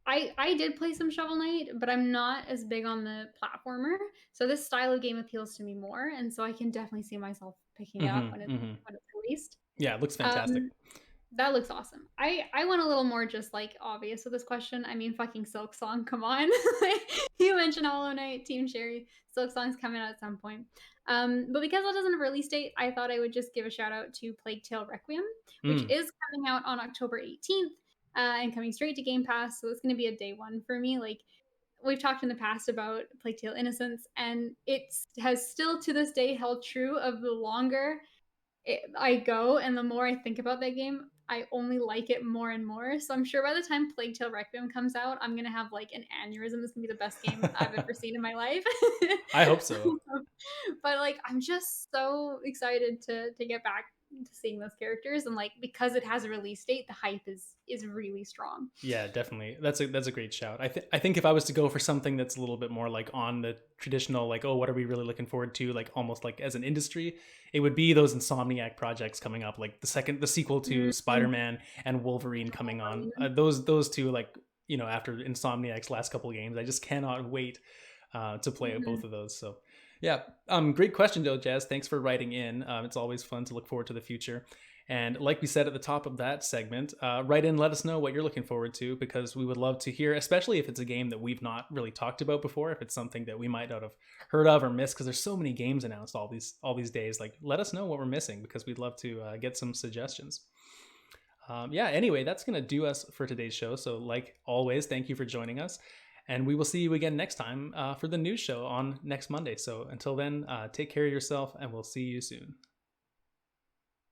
I did play some Shovel Knight, but I'm not as big on the platformer. So this style of game appeals to me more, and so I can definitely see myself picking it up when it's released. Yeah, it looks fantastic. Um, that looks awesome. I went a little more just like obvious with this question. I mean, fucking Silk Song, come on. You mentioned Hollow Knight, Team Cherry. Silk Song's coming out at some point. But because it doesn't have a release date, I thought I would just give a shout out to Plague Tale Requiem, which is coming out on October 18th and coming straight to Game Pass. So it's going to be a day one for me. Like, we've talked in the past about Plague Tale Innocence, and it has still to this day held true of the longer I go and the more I think about that game, I only like it more and more. So I'm sure by the time Plague Tale Requiem comes out, I'm gonna have like an aneurysm. It's gonna be the best game I've ever seen in my life. I hope so. But like, I'm just so excited to get back to seeing those characters, and like because it has a release date, the hype is really strong. Yeah, definitely. That's a great shout. I think if I was to go for something that's a little bit more like on the traditional, like, oh, what are we really looking forward to, like almost like as an industry, it would be those Insomniac projects coming up, like the sequel to Spider-Man and Wolverine coming on. Those two, like, you know, after Insomniac's last couple of games, I just cannot wait to play both of those. So yeah, great question though, Jazz. Thanks for writing in. It's always fun to look forward to the future. And like we said at the top of that segment, write in, let us know what you're looking forward to, because we would love to hear, especially if it's a game that we've not really talked about before, if it's something that we might not have heard of or missed, because there's so many games announced all these days. Like, let us know what we're missing, because we'd love to get some suggestions. Yeah, anyway, that's going to do us for today's show. So like always, thank you for joining us. And we will see you again next time for the news show on next Monday. So until then, take care of yourself, and we'll see you soon.